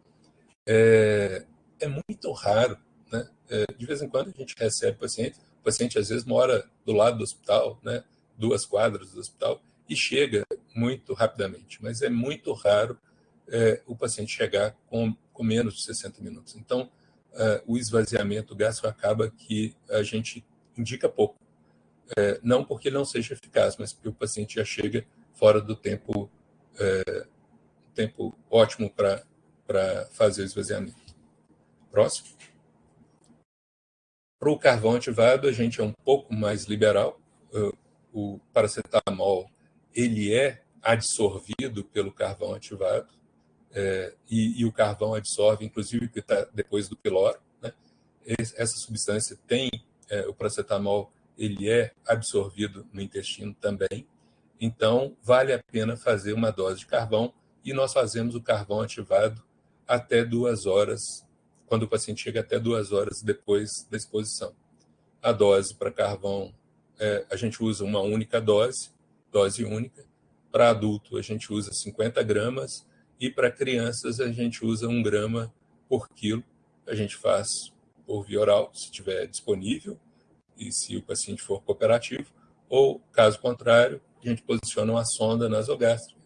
É muito raro, né? De vez em quando a gente recebe o paciente às vezes mora do lado do hospital, né? 2 quadras do hospital, e chega muito rapidamente, mas é muito raro o paciente chegar com menos de 60 minutos. Então, o esvaziamento gástrico acaba que a gente indica pouco. Não porque não seja eficaz, mas porque o paciente já chega fora do tempo ótimo para fazer o esvaziamento. Próximo. Para o carvão ativado, a gente é um pouco mais liberal. O paracetamol ele é absorvido pelo carvão ativado, e o carvão absorve, inclusive, o que está depois do piloro. Né? Essa substância tem, o paracetamol, ele é absorvido no intestino também. Então, vale a pena fazer uma dose de carvão, e nós fazemos o carvão ativado até 2 horas, quando o paciente chega até 2 horas depois da exposição. A dose para carvão, a gente usa uma única dose única. Para adulto, a gente usa 50 gramas, e para crianças, a gente usa 1 grama por quilo. A gente faz por via oral, se estiver disponível, e se o paciente for cooperativo, ou, caso contrário, a gente posiciona uma sonda nasogástrica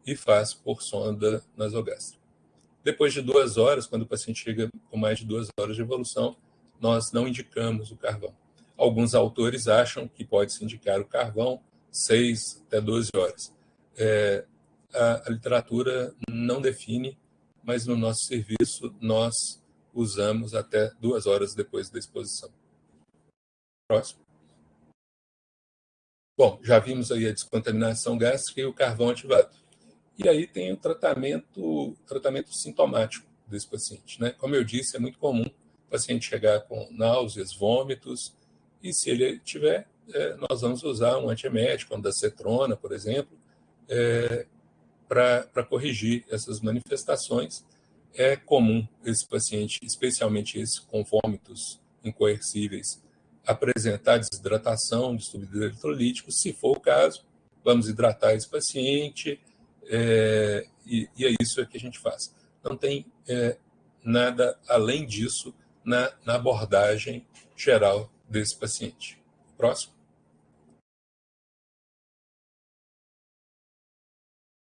e faz por sonda nasogástrica. Depois de 2 horas, quando o paciente chega com mais de 2 horas de evolução, nós não indicamos o carvão. Alguns autores acham que pode-se indicar o carvão 6 até 12 horas. A literatura não define, mas no nosso serviço nós usamos até 2 horas depois da exposição. Próximo. Bom, já vimos aí a descontaminação gástrica e o carvão ativado. E aí tem o tratamento sintomático desse paciente, né? Como eu disse, é muito comum o paciente chegar com náuseas, vômitos, e se ele tiver, nós vamos usar um antiemético, um dacetrona, por exemplo, para corrigir essas manifestações. É comum esse paciente, especialmente esse com vômitos incoercíveis, apresentar desidratação, distúrbio eletrolítico. Se for o caso, vamos hidratar esse paciente, e é isso que a gente faz. Não tem nada além disso na abordagem geral desse paciente. Próximo.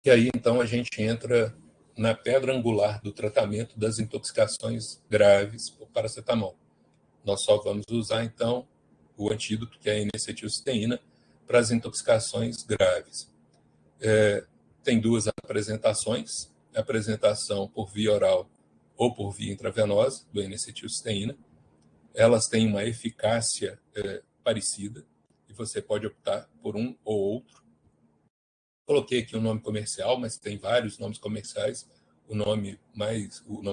E aí, então, a gente entra na pedra angular do tratamento das intoxicações graves por paracetamol. Nós só vamos usar, então, o antídoto, que é a N-acetilcisteína, para as intoxicações graves. Tem 2 apresentações: a apresentação por via oral ou por via intravenosa do N-acetilcisteína. Elas têm uma eficácia parecida, e você pode optar por um ou outro. Coloquei aqui um nome comercial, mas tem vários nomes comerciais. O nome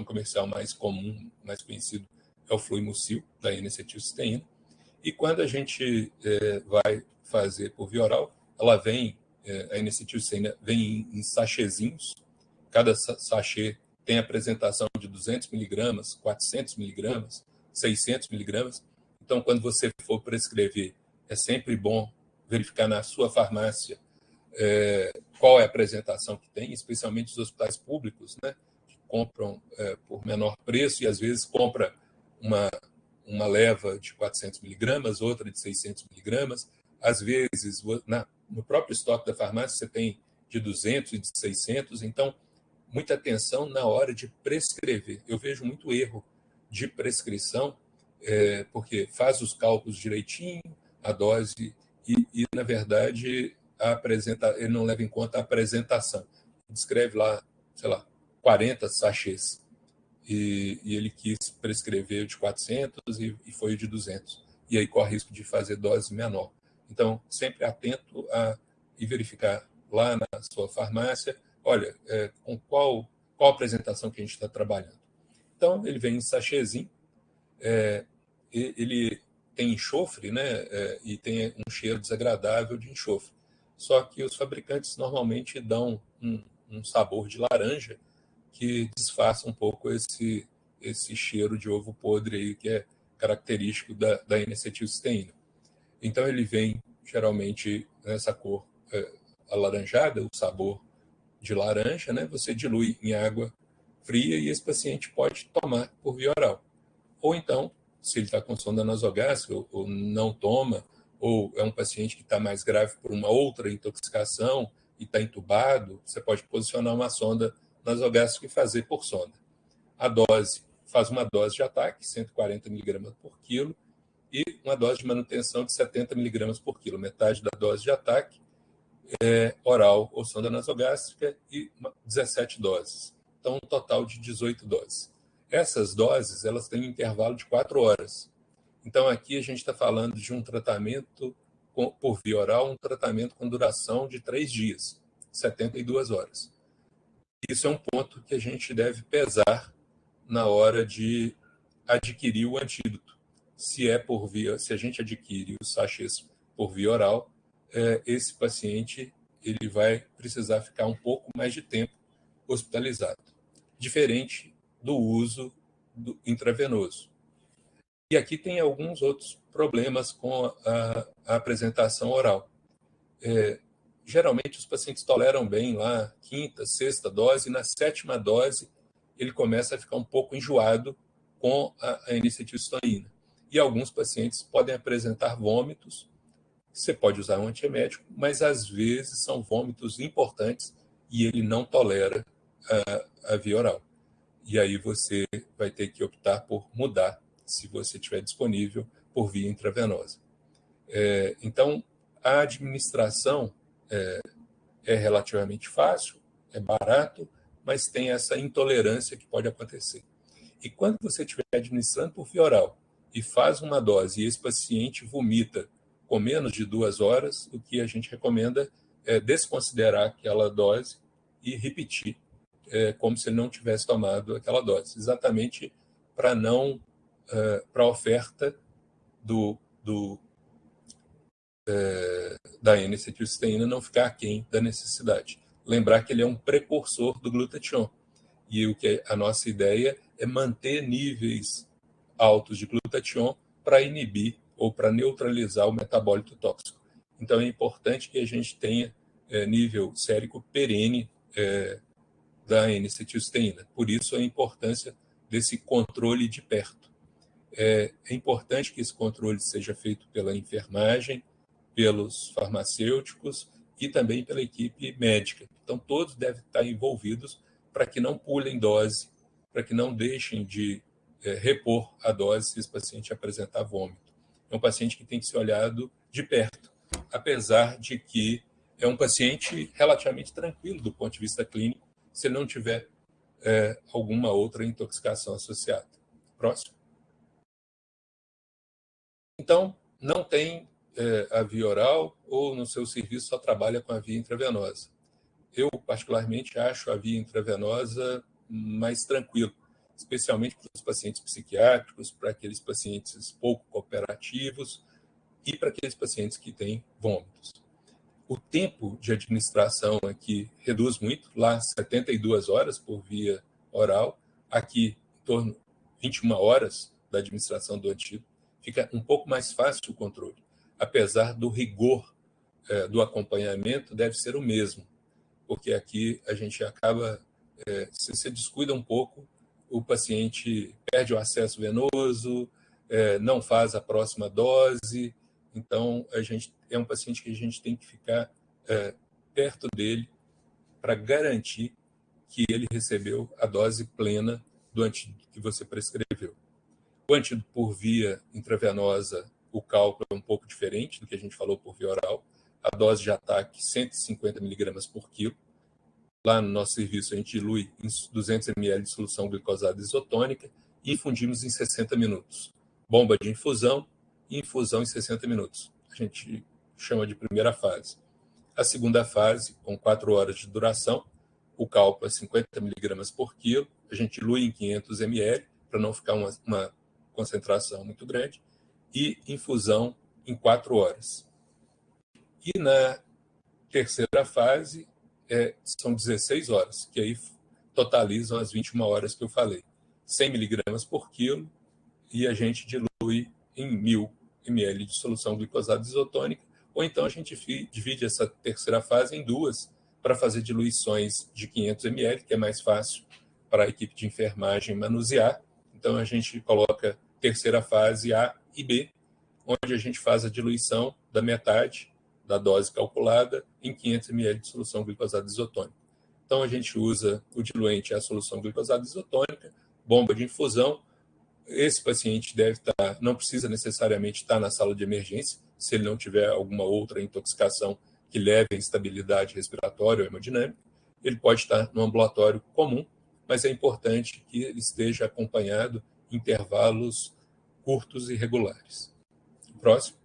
comercial mais comum, mais conhecido, é o Fluimucil, da N-acetilcisteína. E quando a gente vai fazer por via oral, ela vem, a N-acetilcisteína vem em sachêzinhos. Cada sachê tem apresentação de 200 miligramas, 400 miligramas, 600 miligramas. Então, quando você for prescrever, é sempre bom verificar na sua farmácia qual é a apresentação que tem, especialmente os hospitais públicos, né, que compram por menor preço e às vezes compra uma leva de 400 miligramas, outra de 600 miligramas. Às vezes, no próprio estoque da farmácia, você tem de 200 e de 600. Então, muita atenção na hora de prescrever. Eu vejo muito erro de prescrição, porque faz os cálculos direitinho, a dose, e na verdade, ele não leva em conta a apresentação. Descreve lá, sei lá, 40 sachês, e ele quis prescrever de 400 e foi de 200. E aí corre risco de fazer dose menor. Então, sempre atento e verificar lá na sua farmácia, olha, com qual apresentação que a gente está trabalhando. Então, ele vem em sachêzinho, ele tem enxofre, né, e tem um cheiro desagradável de enxofre. Só que os fabricantes normalmente dão um sabor de laranja que disfarça um pouco esse cheiro de ovo podre aí, que é característico da N-acetilcisteína. Então, ele vem geralmente nessa cor alaranjada, o sabor de laranja, né? Você dilui em água fria e esse paciente pode tomar por via oral. Ou então, se ele está com sonda nasogástrica ou não toma, ou é um paciente que está mais grave por uma outra intoxicação e está entubado, você pode posicionar uma sonda nasogástrica e fazer por sonda. A dose, faz uma dose de ataque, 140 miligramas por quilo, e uma dose de manutenção de 70 miligramas por quilo, metade da dose de ataque, oral ou sonda nasogástrica, e 17 doses. Então, um total de 18 doses. Essas doses, elas têm um intervalo de 4 horas. Então, aqui a gente está falando de um tratamento por via oral, um tratamento com duração de 3 dias, 72 horas. Isso é um ponto que a gente deve pesar na hora de adquirir o antídoto. Se a gente adquire os sachês por via oral, esse paciente ele vai precisar ficar um pouco mais de tempo hospitalizado, diferente do uso intravenoso. E aqui tem alguns outros problemas com a apresentação oral. Geralmente, os pacientes toleram bem lá quinta, sexta dose, e na 7ª dose ele começa a ficar um pouco enjoado com a N-acetilcisteína. e alguns pacientes podem apresentar vômitos. Você pode usar um antiemético, mas às vezes são vômitos importantes e ele não tolera a via oral. E aí você vai ter que optar por mudar, se você tiver disponível, por via intravenosa. Então, a administração é relativamente fácil, é barato, mas tem essa intolerância que pode acontecer. E quando você estiver administrando por via oral e faz uma dose e esse paciente vomita com menos de 2 horas, o que a gente recomenda é desconsiderar aquela dose e repetir como se ele não tivesse tomado aquela dose, exatamente para a oferta da N-acetilcisteína não ficar aquém da necessidade. Lembrar que ele é um precursor do glutatión. E o que a nossa ideia é manter níveis altos de glutatión para inibir ou para neutralizar o metabólito tóxico. Então, é importante que a gente tenha nível sérico perene da N-acetilcisteína. Por isso, a importância desse controle de perto. É importante que esse controle seja feito pela enfermagem, pelos farmacêuticos e também pela equipe médica. Então, todos devem estar envolvidos para que não pulem dose, para que não deixem de repor a dose se esse paciente apresentar vômito. É um paciente que tem que ser olhado de perto, apesar de que é um paciente relativamente tranquilo do ponto de vista clínico, se ele não tiver alguma outra intoxicação associada. Próximo. Então, não tem a via oral ou no seu serviço só trabalha com a via intravenosa. Eu, particularmente, acho a via intravenosa mais tranquila, especialmente para os pacientes psiquiátricos, para aqueles pacientes pouco cooperativos e para aqueles pacientes que têm vômitos. O tempo de administração aqui reduz muito, lá 72 horas por via oral, aqui em torno de 21 horas da administração do antídoto. Fica um pouco mais fácil o controle, apesar do rigor do acompanhamento deve ser o mesmo, porque aqui a gente acaba, se você descuida um pouco, o paciente perde o acesso venoso, não faz a próxima dose, então é um paciente que a gente tem que ficar perto dele para garantir que ele recebeu a dose plena do antídoto que você prescreveu. O antídoto por via intravenosa, o cálculo é um pouco diferente do que a gente falou por via oral. A dose de ataque, 150 mg por quilo. Lá no nosso serviço, a gente dilui em 200 ml de solução glicosada isotônica e infundimos em 60 minutos. Bomba de infusão e infusão em 60 minutos. A gente chama de primeira fase. A segunda fase, com 4 horas de duração, o cálculo é 50 mg por quilo. A gente dilui em 500 ml para não ficar uma concentração muito grande, e infusão em 4 horas. E na terceira fase, são 16 horas, que aí totalizam as 21 horas que eu falei. 100 mg por quilo, e a gente dilui em 1.000 ml de solução glicosada isotônica, ou então a gente divide essa terceira fase em duas, para fazer diluições de 500 ml, que é mais fácil para a equipe de enfermagem manusear. Então, a gente coloca terceira fase A e B, onde a gente faz a diluição da metade da dose calculada em 500 ml de solução glicosada isotônica. Então, a gente usa o diluente e a solução glicosada isotônica, bomba de infusão. Esse paciente não precisa necessariamente estar na sala de emergência, se ele não tiver alguma outra intoxicação que leve à instabilidade respiratória ou hemodinâmica. Ele pode estar no ambulatório comum, mas é importante que ele esteja acompanhado em intervalos curtos e regulares. Próximo.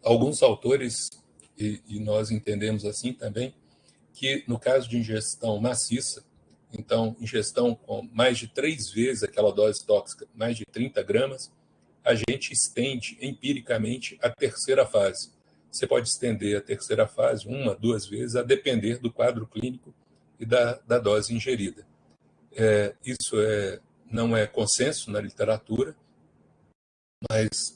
Alguns autores, e nós entendemos assim também, que no caso de ingestão maciça, então ingestão com mais de 3 vezes aquela dose tóxica, mais de 30 gramas, a gente estende empiricamente a terceira fase. Você pode estender a terceira fase 1, 2 vezes, a depender do quadro clínico e da dose ingerida. Isso não é consenso na literatura, mas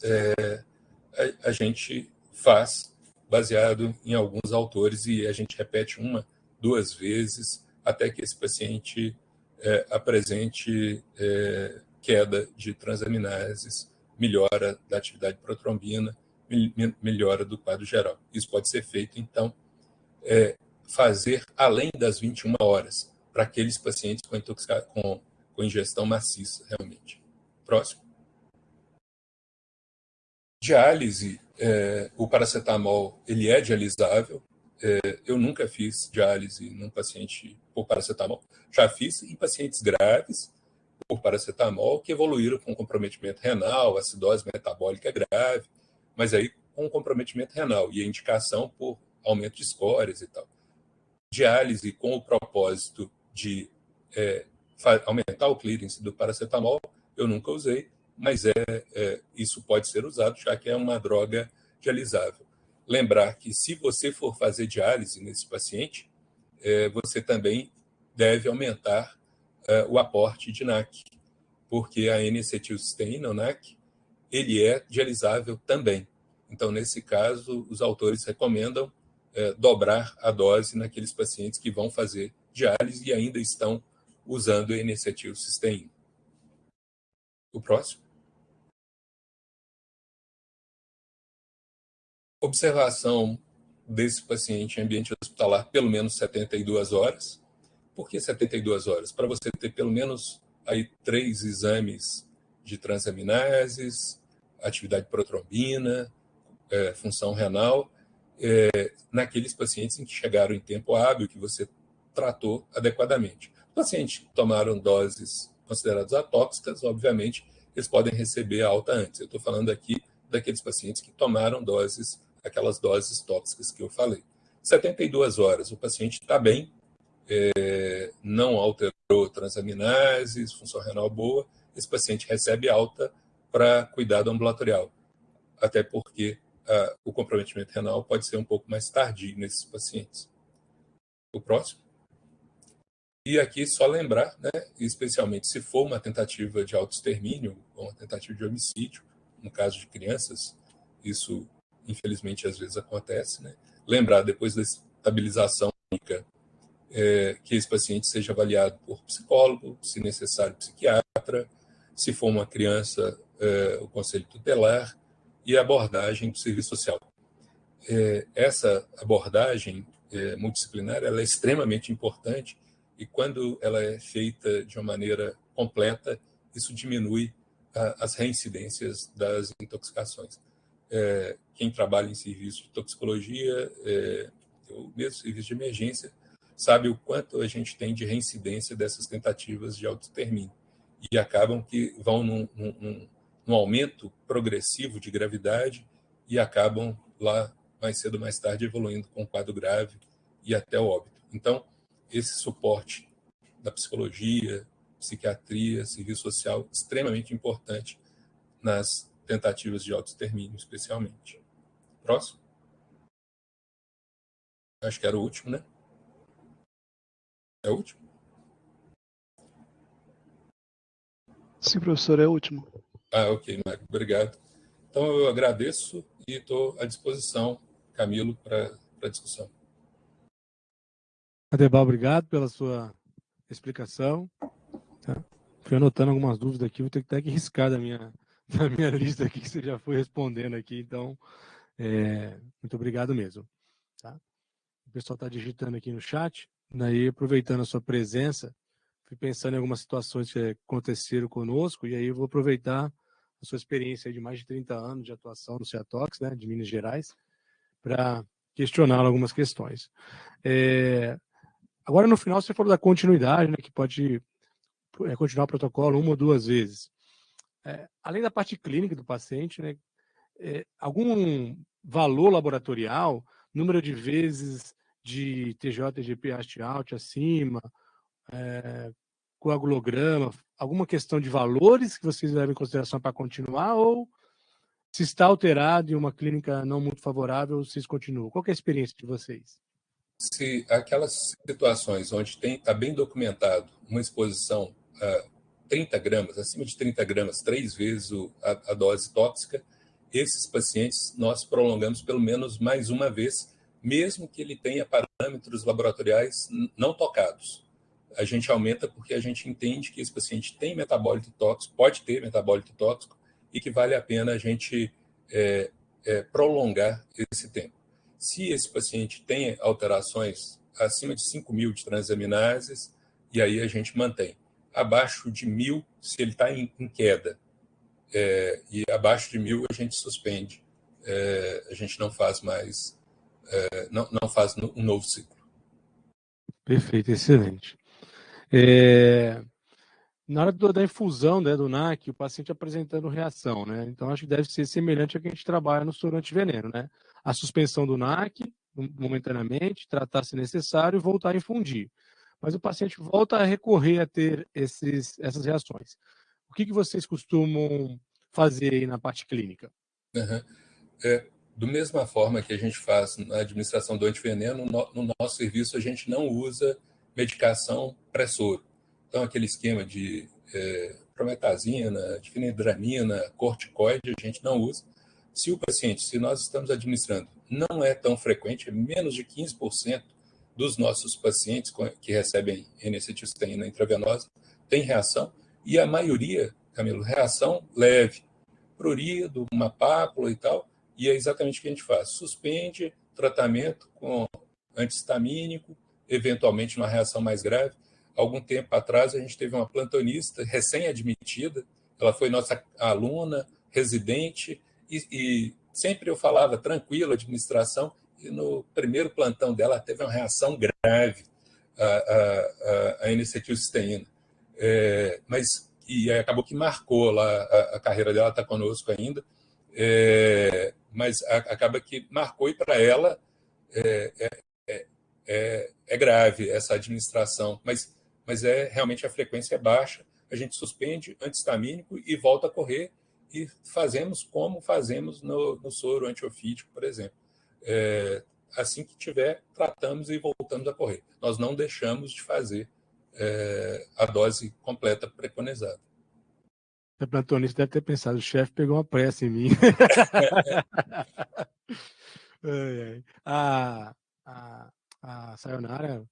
a gente faz baseado em alguns autores e a gente repete 1, 2 vezes até que esse paciente apresente queda de transaminases, melhora da atividade protrombina, melhora do quadro geral. Isso pode ser feito, então, fazer além das 21 horas, para aqueles pacientes com ingestão maciça, realmente. Próximo. Diálise, o paracetamol, ele é dialisável. Eu nunca fiz diálise num paciente por paracetamol. Já fiz em pacientes graves por paracetamol que evoluíram com comprometimento renal, acidose metabólica grave, mas aí com comprometimento renal e a indicação por aumento de scores e tal. Diálise com o propósito de aumentar o clearance do paracetamol, eu nunca usei, mas isso pode ser usado, já que é uma droga dialisável. Lembrar que se você for fazer diálise nesse paciente, você também deve aumentar o aporte de NAC, porque a N-acetilcisteína, o NAC, ele é dialisável também. Então, nesse caso, os autores recomendam dobrar a dose naqueles pacientes que vão fazer diálise e ainda estão usando N-acetilcisteína. O próximo. Observação desse paciente em ambiente hospitalar pelo menos 72 horas. Por que 72 horas? Para você ter pelo menos aí 3 exames de transaminases, atividade protrombina, função renal, naqueles pacientes em que chegaram em tempo hábil, que você tratou adequadamente. Os pacientes que tomaram doses consideradas atóxicas, obviamente, eles podem receber a alta antes. Eu estou falando aqui daqueles pacientes que tomaram aquelas doses tóxicas que eu falei. 72 horas, o paciente está bem, não alterou transaminases, função renal boa, esse paciente recebe alta para cuidado ambulatorial, até porque o comprometimento renal pode ser um pouco mais tardio nesses pacientes. O próximo. E aqui só lembrar, né, especialmente se for uma tentativa de autoextermínio ou uma tentativa de homicídio, no caso de crianças, isso infelizmente às vezes acontece, né? Lembrar depois da estabilização clínica que esse paciente seja avaliado por psicólogo, se necessário psiquiatra, se for uma criança, o conselho tutelar e a abordagem do serviço social. Essa abordagem multidisciplinar ela é extremamente importante e quando ela é feita de uma maneira completa, isso diminui as reincidências das intoxicações. Quem trabalha em serviço de toxicologia, ou mesmo serviço de emergência, sabe o quanto a gente tem de reincidência dessas tentativas de autoextermínio. E acabam que vão num aumento progressivo de gravidade e acabam lá, mais cedo ou mais tarde, evoluindo com um quadro grave e até o óbito. Então, esse suporte da psicologia, psiquiatria, serviço social, extremamente importante nas tentativas de autoextermínio, especialmente. Próximo. Acho que era o último, né? É o último?
Sim, professor, é o último.
Ok, Marco, obrigado. Então, eu agradeço e estou à disposição, Camilo, para a discussão.
Adebal, obrigado pela sua explicação. Tá? Fui anotando algumas dúvidas aqui, vou ter que até que riscar da minha lista aqui, que você já foi respondendo aqui, então, muito obrigado mesmo. Tá? O pessoal está digitando aqui no chat, daí aproveitando a sua presença, fui pensando em algumas situações que aconteceram conosco, e aí eu vou aproveitar a sua experiência de mais de 30 anos de atuação no CEATOX, né, de Minas Gerais, para questionar algumas questões. Agora, no final, você falou da continuidade, né, que pode continuar o protocolo uma ou duas vezes. Além da parte clínica do paciente, né, algum valor laboratorial, número de vezes de TJ, TGP, haste-out acima, coagulograma, alguma questão de valores que vocês levam em consideração para continuar, ou se está alterado em uma clínica não muito favorável, vocês continuam? Qual que é a experiência de vocês?
Se aquelas situações onde está bem documentado uma exposição a 30 gramas, acima de 30 gramas, 3 vezes a dose tóxica, esses pacientes nós prolongamos pelo menos mais uma vez, mesmo que ele tenha parâmetros laboratoriais não tocados. a gente aumenta porque a gente entende que esse paciente tem metabólito tóxico, pode ter metabólito tóxico, e que vale a pena a gente prolongar esse tempo. Se esse paciente tem alterações acima de 5.000 de transaminases, e aí a gente mantém. Abaixo de 1.000, se ele está em queda, e abaixo de 1.000 a gente suspende. A gente não faz mais, não faz um novo ciclo.
Perfeito, excelente. Na hora da infusão, né, do NAC, o paciente apresentando reação, né? Então, acho que deve ser semelhante ao que a gente trabalha no soro antiveneno, né? A suspensão do NAC, momentaneamente, tratar se necessário e voltar a infundir. Mas o paciente volta a recorrer a ter essas reações. O que vocês costumam fazer aí na parte clínica?
Do mesma forma que a gente faz na administração do antiveneno, no nosso serviço a gente não usa medicação pré-soro. Então, aquele esquema de prometazina, difenidramina, corticoide, a gente não usa. Se nós estamos administrando, não é tão frequente, é menos de 15% dos nossos pacientes que recebem N-acetilcisteína intravenosa tem reação, e a maioria, Camilo, reação leve, prurido, uma pápula e tal, e é exatamente o que a gente faz. Suspende tratamento com antihistamínico, eventualmente uma reação mais grave. Algum tempo atrás, a gente teve uma plantonista recém-admitida, ela foi nossa aluna, residente, e sempre eu falava, tranquilo, administração, e no primeiro plantão dela teve uma reação grave a N-acetilcisteína. E acabou que marcou lá a carreira dela, está conosco ainda, mas acaba que marcou, e para ela é grave essa administração, mas realmente a frequência é baixa, a gente suspende antihistamínico e volta a correr, e fazemos como fazemos no soro antiofídico, por exemplo. Assim que tiver, tratamos e voltamos a correr. Nós não deixamos de fazer a dose completa preconizada.
A plantonista deve ter pensado, o chefe pegou uma pressa em mim. A Sayonara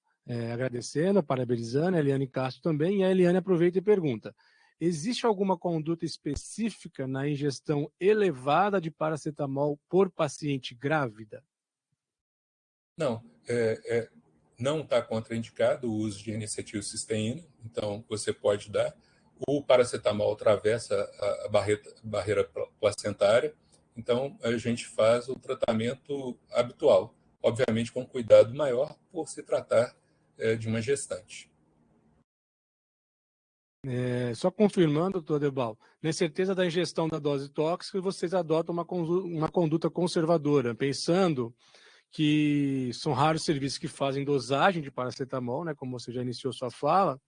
agradecendo, parabenizando, a Eliane Castro também, e a Eliane aproveita e pergunta: existe alguma conduta específica na ingestão elevada de paracetamol por paciente grávida?
Não, não está contraindicado o uso de N-acetilcisteína, então você pode dar. O paracetamol atravessa a barreira placentária, então a gente faz o tratamento habitual, obviamente com cuidado maior por se tratar de uma gestante.
Só confirmando, doutor Debal, na certeza da ingestão da dose tóxica, vocês adotam uma conduta conservadora, pensando que são raros serviços que fazem dosagem de paracetamol, né, como você já iniciou sua fala,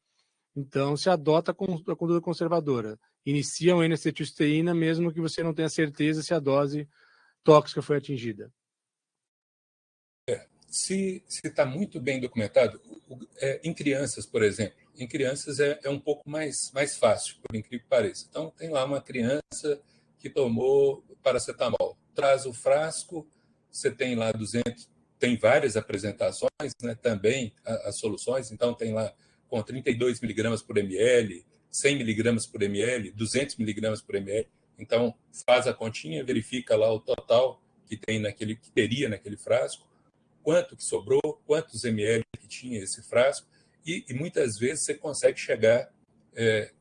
então se adota a conduta conservadora. Inicia o N-acetilcisteína mesmo que você não tenha certeza se a dose tóxica foi atingida.
Se está muito bem documentado, em crianças, por exemplo, em crianças é um pouco mais fácil, por incrível que pareça. Então, tem lá uma criança que tomou paracetamol, traz o frasco, você tem lá 200, tem várias apresentações, né, também as soluções, então tem lá com 32 miligramas por ml, 100 miligramas por ml, 200 miligramas por ml, então faz a continha, verifica lá o total que teria naquele frasco, quanto que sobrou, quantos ml que tinha esse frasco, e muitas vezes você consegue chegar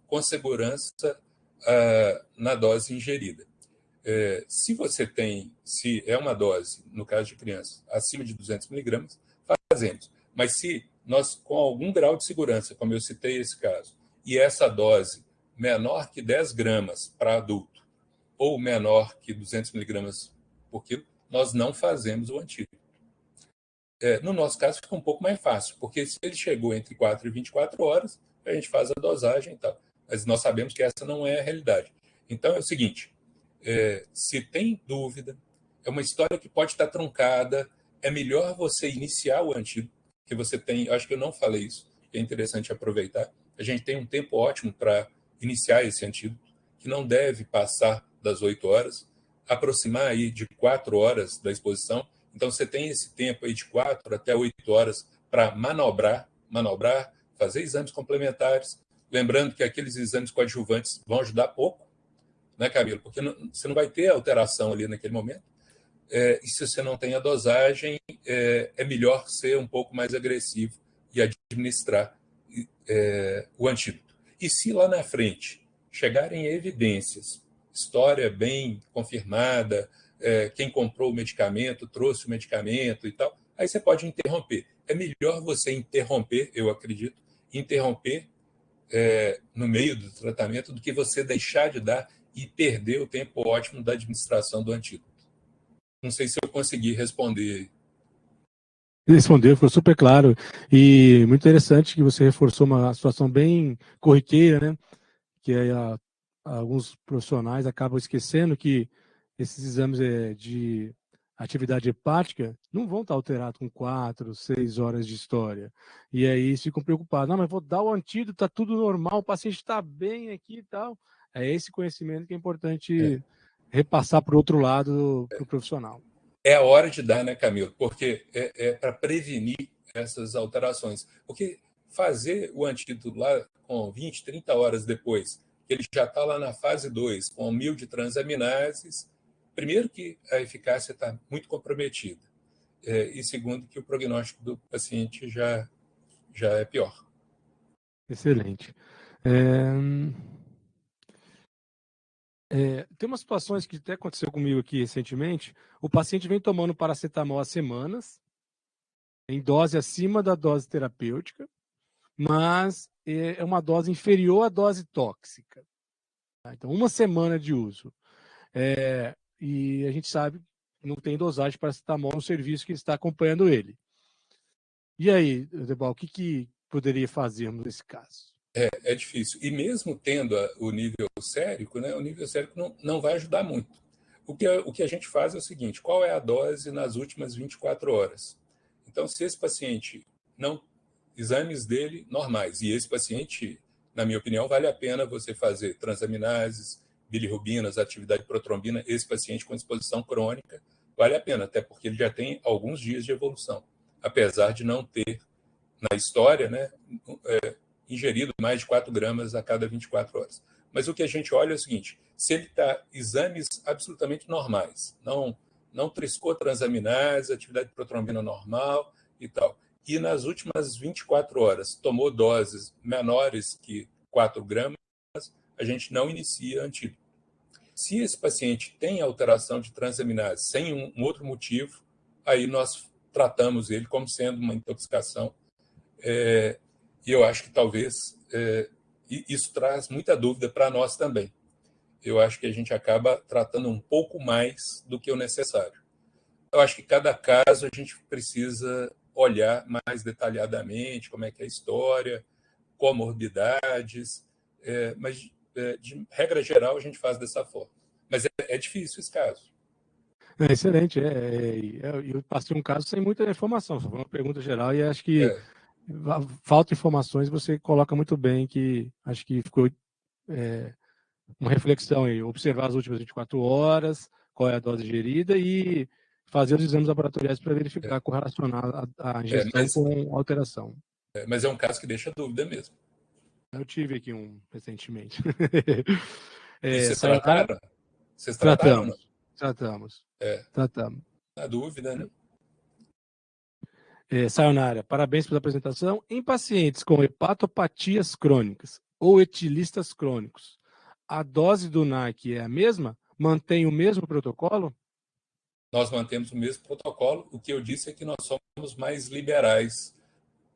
com segurança na dose ingerida. Se é uma dose, no caso de crianças, acima de 200 miligramas, fazemos. Mas se nós, com algum grau de segurança, como eu citei esse caso, e essa dose menor que 10 gramas para adulto, ou menor que 200 miligramas por quilo, nós não fazemos o antídoto. No nosso caso, fica um pouco mais fácil, porque se ele chegou entre 4 e 24 horas, a gente faz a dosagem e tal. Mas nós sabemos que essa não é a realidade. Então, é o seguinte, se tem dúvida, é uma história que pode estar truncada, é melhor você iniciar o antídoto, que você tem, eu acho que eu não falei isso, é interessante aproveitar, a gente tem um tempo ótimo para iniciar esse antídoto, que não deve passar das 8 horas, aproximar aí de 4 horas da exposição. Então, você tem esse tempo aí de 4 até 8 horas para manobrar, fazer exames complementares, lembrando que aqueles exames coadjuvantes vão ajudar pouco, né, Camilo? Porque você não vai ter alteração ali naquele momento. E se você não tem a dosagem, é melhor ser um pouco mais agressivo e administrar o antídoto. E se lá na frente chegarem evidências, história bem confirmada, quem comprou o medicamento, trouxe o medicamento e tal, aí você pode interromper. É melhor você interromper, eu acredito, no meio do tratamento do que você deixar de dar e perder o tempo ótimo da administração do antídoto. Não sei se eu consegui responder.
Respondeu, ficou super claro. E muito interessante que você reforçou uma situação bem corriqueira, né? Que alguns profissionais acabam esquecendo que esses exames de atividade hepática não vão estar alterados com 4, 6 horas de história. E aí ficam preocupados. Não, mas vou dar o antídoto, está tudo normal, o paciente está bem aqui e tal. É esse conhecimento que é importante repassar para o outro lado, para o profissional.
É a hora de dar, né, Camilo? Porque é para prevenir essas alterações. Porque fazer o antídoto lá com 20, 30 horas depois, que ele já está lá na fase 2, com 1000 de transaminases, primeiro que a eficácia está muito comprometida. E segundo que o prognóstico do paciente já é pior.
Excelente. Tem umas situações que até aconteceu comigo aqui recentemente. O paciente vem tomando paracetamol há semanas, em dose acima da dose terapêutica, mas é uma dose inferior à dose tóxica. Então, 1 semana de uso. E a gente sabe que não tem dosagem de paracetamol no serviço que está acompanhando ele. E aí, Debal, o que poderia fazermos nesse caso?
É difícil. E mesmo tendo o nível sérico, né, o nível sérico não vai ajudar muito. O que a gente faz é o seguinte: qual é a dose nas últimas 24 horas? Então, se esse paciente não... Exames dele normais. E esse paciente, na minha opinião, vale a pena você fazer transaminases, bilirrubinas, atividade protrombina. Esse paciente com exposição crônica vale a pena, até porque ele já tem alguns dias de evolução, apesar de não ter, na história, né, ingerido mais de 4 gramas a cada 24 horas. Mas o que a gente olha é o seguinte: se ele está exames absolutamente normais, não triscou transaminase, atividade protrombina normal e tal, e nas últimas 24 horas tomou doses menores que 4 gramas, a gente não inicia antídoto. Se esse paciente tem alteração de transaminase sem um outro motivo, aí nós tratamos ele como sendo uma intoxicação. E eu acho que talvez isso traz muita dúvida para nós também. Eu acho que a gente acaba tratando um pouco mais do que o necessário. Eu acho que cada caso a gente precisa olhar mais detalhadamente como é que é a história, comorbidades, mas de regra geral a gente faz dessa forma. Mas é difícil esse caso.
Excelente. Eu passei um caso sem muita informação, só foi uma pergunta geral e acho que falta informações, você coloca muito bem, que acho que ficou uma reflexão aí, observar as últimas 24 horas, qual é a dose gerida e fazer os exames laboratoriais para verificar, correlacionar a ingestão com alteração.
Mas é um caso que deixa dúvida mesmo.
Eu tive aqui um recentemente.
E vocês trataram? Vocês trataram?
Tratamos.
Na dúvida, né?
Sayonara, parabéns pela apresentação. Em pacientes com hepatopatias crônicas ou etilistas crônicos, a dose do NAC é a mesma? Mantém o mesmo protocolo?
Nós mantemos o mesmo protocolo. O que eu disse é que nós somos mais liberais.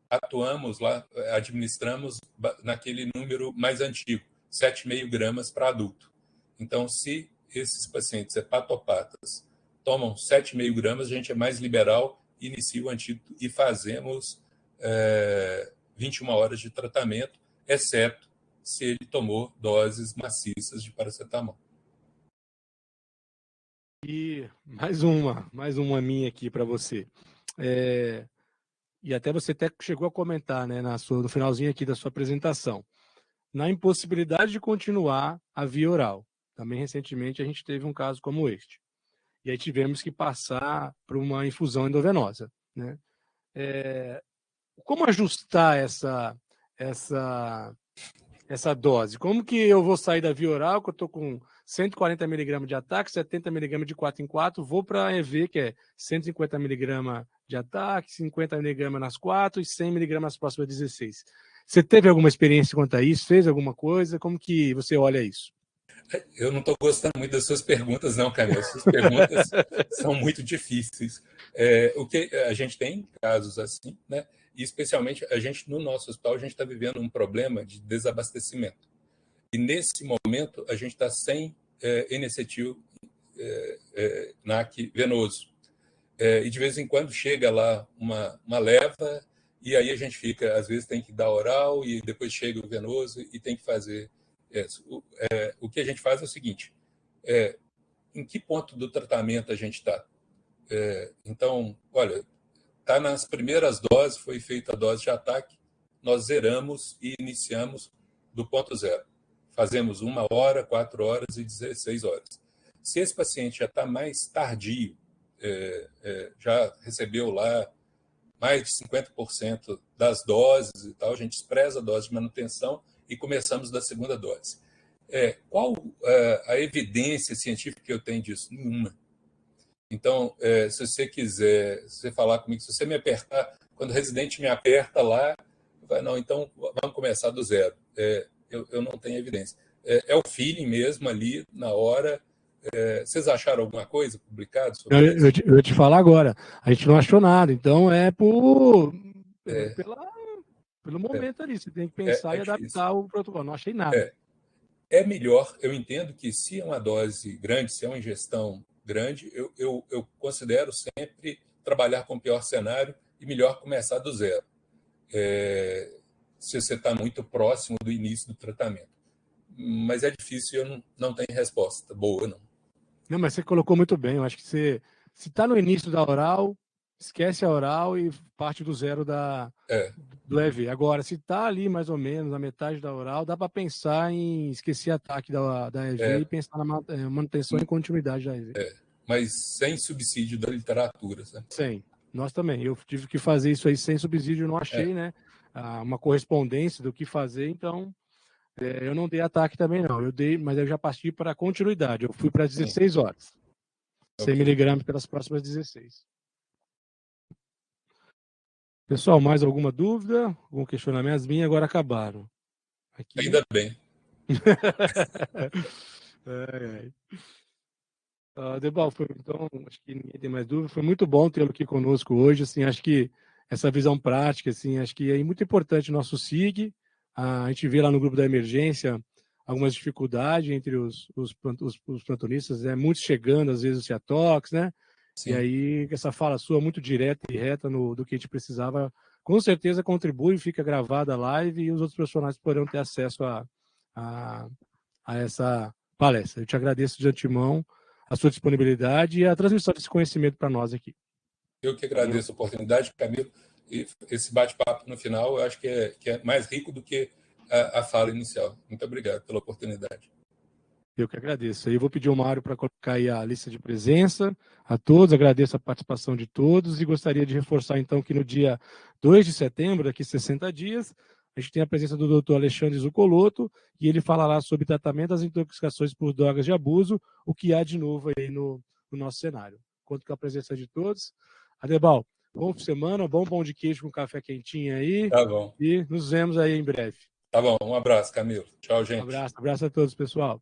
Atuamos lá, administramos naquele número mais antigo, 7,5 gramas para adulto. Então, se esses pacientes hepatopatas tomam 7,5 gramas, a gente é mais liberal, inicia o antídoto e fazemos 21 horas de tratamento, exceto se ele tomou doses maciças de paracetamol.
E mais uma minha aqui para você. E até você chegou a comentar, né, no finalzinho aqui da sua apresentação, na impossibilidade de continuar a via oral. Também recentemente a gente teve um caso como este. E aí tivemos que passar por uma infusão endovenosa, né? Como ajustar essa dose? Como que eu vou sair da via oral, que eu estou com 140 mg de ataque, 70 mg de 4 em 4, vou para a EV, que é 150 mg de ataque, 50 mg nas 4 e 100 mg nas próximas 16. Você teve alguma experiência quanto a isso? Fez alguma coisa? Como que você olha isso?
Eu não estou gostando muito das suas perguntas, não, Camila. As suas perguntas são muito difíceis. O que a gente tem casos assim, né? E especialmente a gente no nosso hospital a gente está vivendo um problema de desabastecimento. E nesse momento a gente está sem N-acetil NAC venoso. E de vez em quando chega lá uma leva e aí a gente fica, às vezes tem que dar oral e depois chega o venoso e tem que fazer. O que a gente faz é o seguinte: em que ponto do tratamento a gente está? Então, olha, está nas primeiras doses, foi feita a dose de ataque, nós zeramos e iniciamos do ponto zero. Fazemos 1 hora, 4 horas e 16 horas. Se esse paciente já está mais tardio, já recebeu lá mais de 50% das doses e tal, a gente expressa a dose de manutenção e começamos da segunda dose. Qual a evidência científica que eu tenho disso? Nenhuma. Então, se você quiser, se você falar comigo, se você me apertar, quando o residente me aperta lá, vai, não, então vamos começar do zero. Eu não tenho evidência. É o feeling mesmo ali, na hora. Vocês acharam alguma coisa publicada sobre isso?
Eu ia te falar agora. A gente não achou nada, então pelo momento ali. Você tem que pensar e adaptar o protocolo. Não achei nada.
É melhor, eu entendo que se é uma dose grande, se é uma ingestão grande, eu considero sempre trabalhar com o pior cenário e melhor começar do zero, se você está muito próximo do início do tratamento. Mas é difícil, eu não tenho resposta boa, não.
Não, mas você colocou muito bem. Eu acho que se está no início da oral, esquece a oral e parte do zero do EV. Agora, se está ali mais ou menos na metade da oral, dá para pensar em esquecer ataque da EV e pensar na manutenção e continuidade da EV.
Mas sem subsídio da literatura, sabe?
Sem. Nós também. Eu tive que fazer isso aí sem subsídio, não achei, né? Uma correspondência do que fazer, então eu não dei ataque também, não. Mas eu já parti para a continuidade. Eu fui para 16 horas. 100 mg pelas próximas 16. Pessoal, mais alguma dúvida? Algum questionamento? As minhas agora acabaram. Aqui.
Ainda bem.
Debal, então, acho que ninguém tem mais dúvida. Foi muito bom tê-lo aqui conosco hoje. Assim, acho que essa visão prática, assim, acho que é muito importante o nosso SIG. A gente vê lá no grupo da emergência algumas dificuldades entre os plantonistas, muitos chegando, às vezes, o Ciatox, né? Sim. E aí, essa fala sua muito direta e reta do que a gente precisava, com certeza contribui, fica gravada a live e os outros profissionais poderão ter acesso a essa palestra. Eu te agradeço de antemão a sua disponibilidade e a transmissão desse conhecimento para nós aqui.
Eu que agradeço a oportunidade, Camilo, e esse bate-papo no final, eu acho que é mais rico do que a fala inicial. Muito obrigado pela oportunidade.
Eu que agradeço. Eu vou pedir ao Mário para colocar aí a lista de presença a todos, agradeço a participação de todos e gostaria de reforçar então que no dia 2 de setembro, daqui 60 dias, a gente tem a presença do Dr. Alexandre Zucoloto e ele falará sobre tratamento das intoxicações por drogas de abuso, o que há de novo aí no nosso cenário. Conto com a presença de todos. Adebal, bom fim de semana, bom pão de queijo com café quentinho aí.
Tá bom.
E nos vemos aí em breve.
Tá bom, um abraço, Camilo. Tchau, gente.
Abraço a todos, pessoal.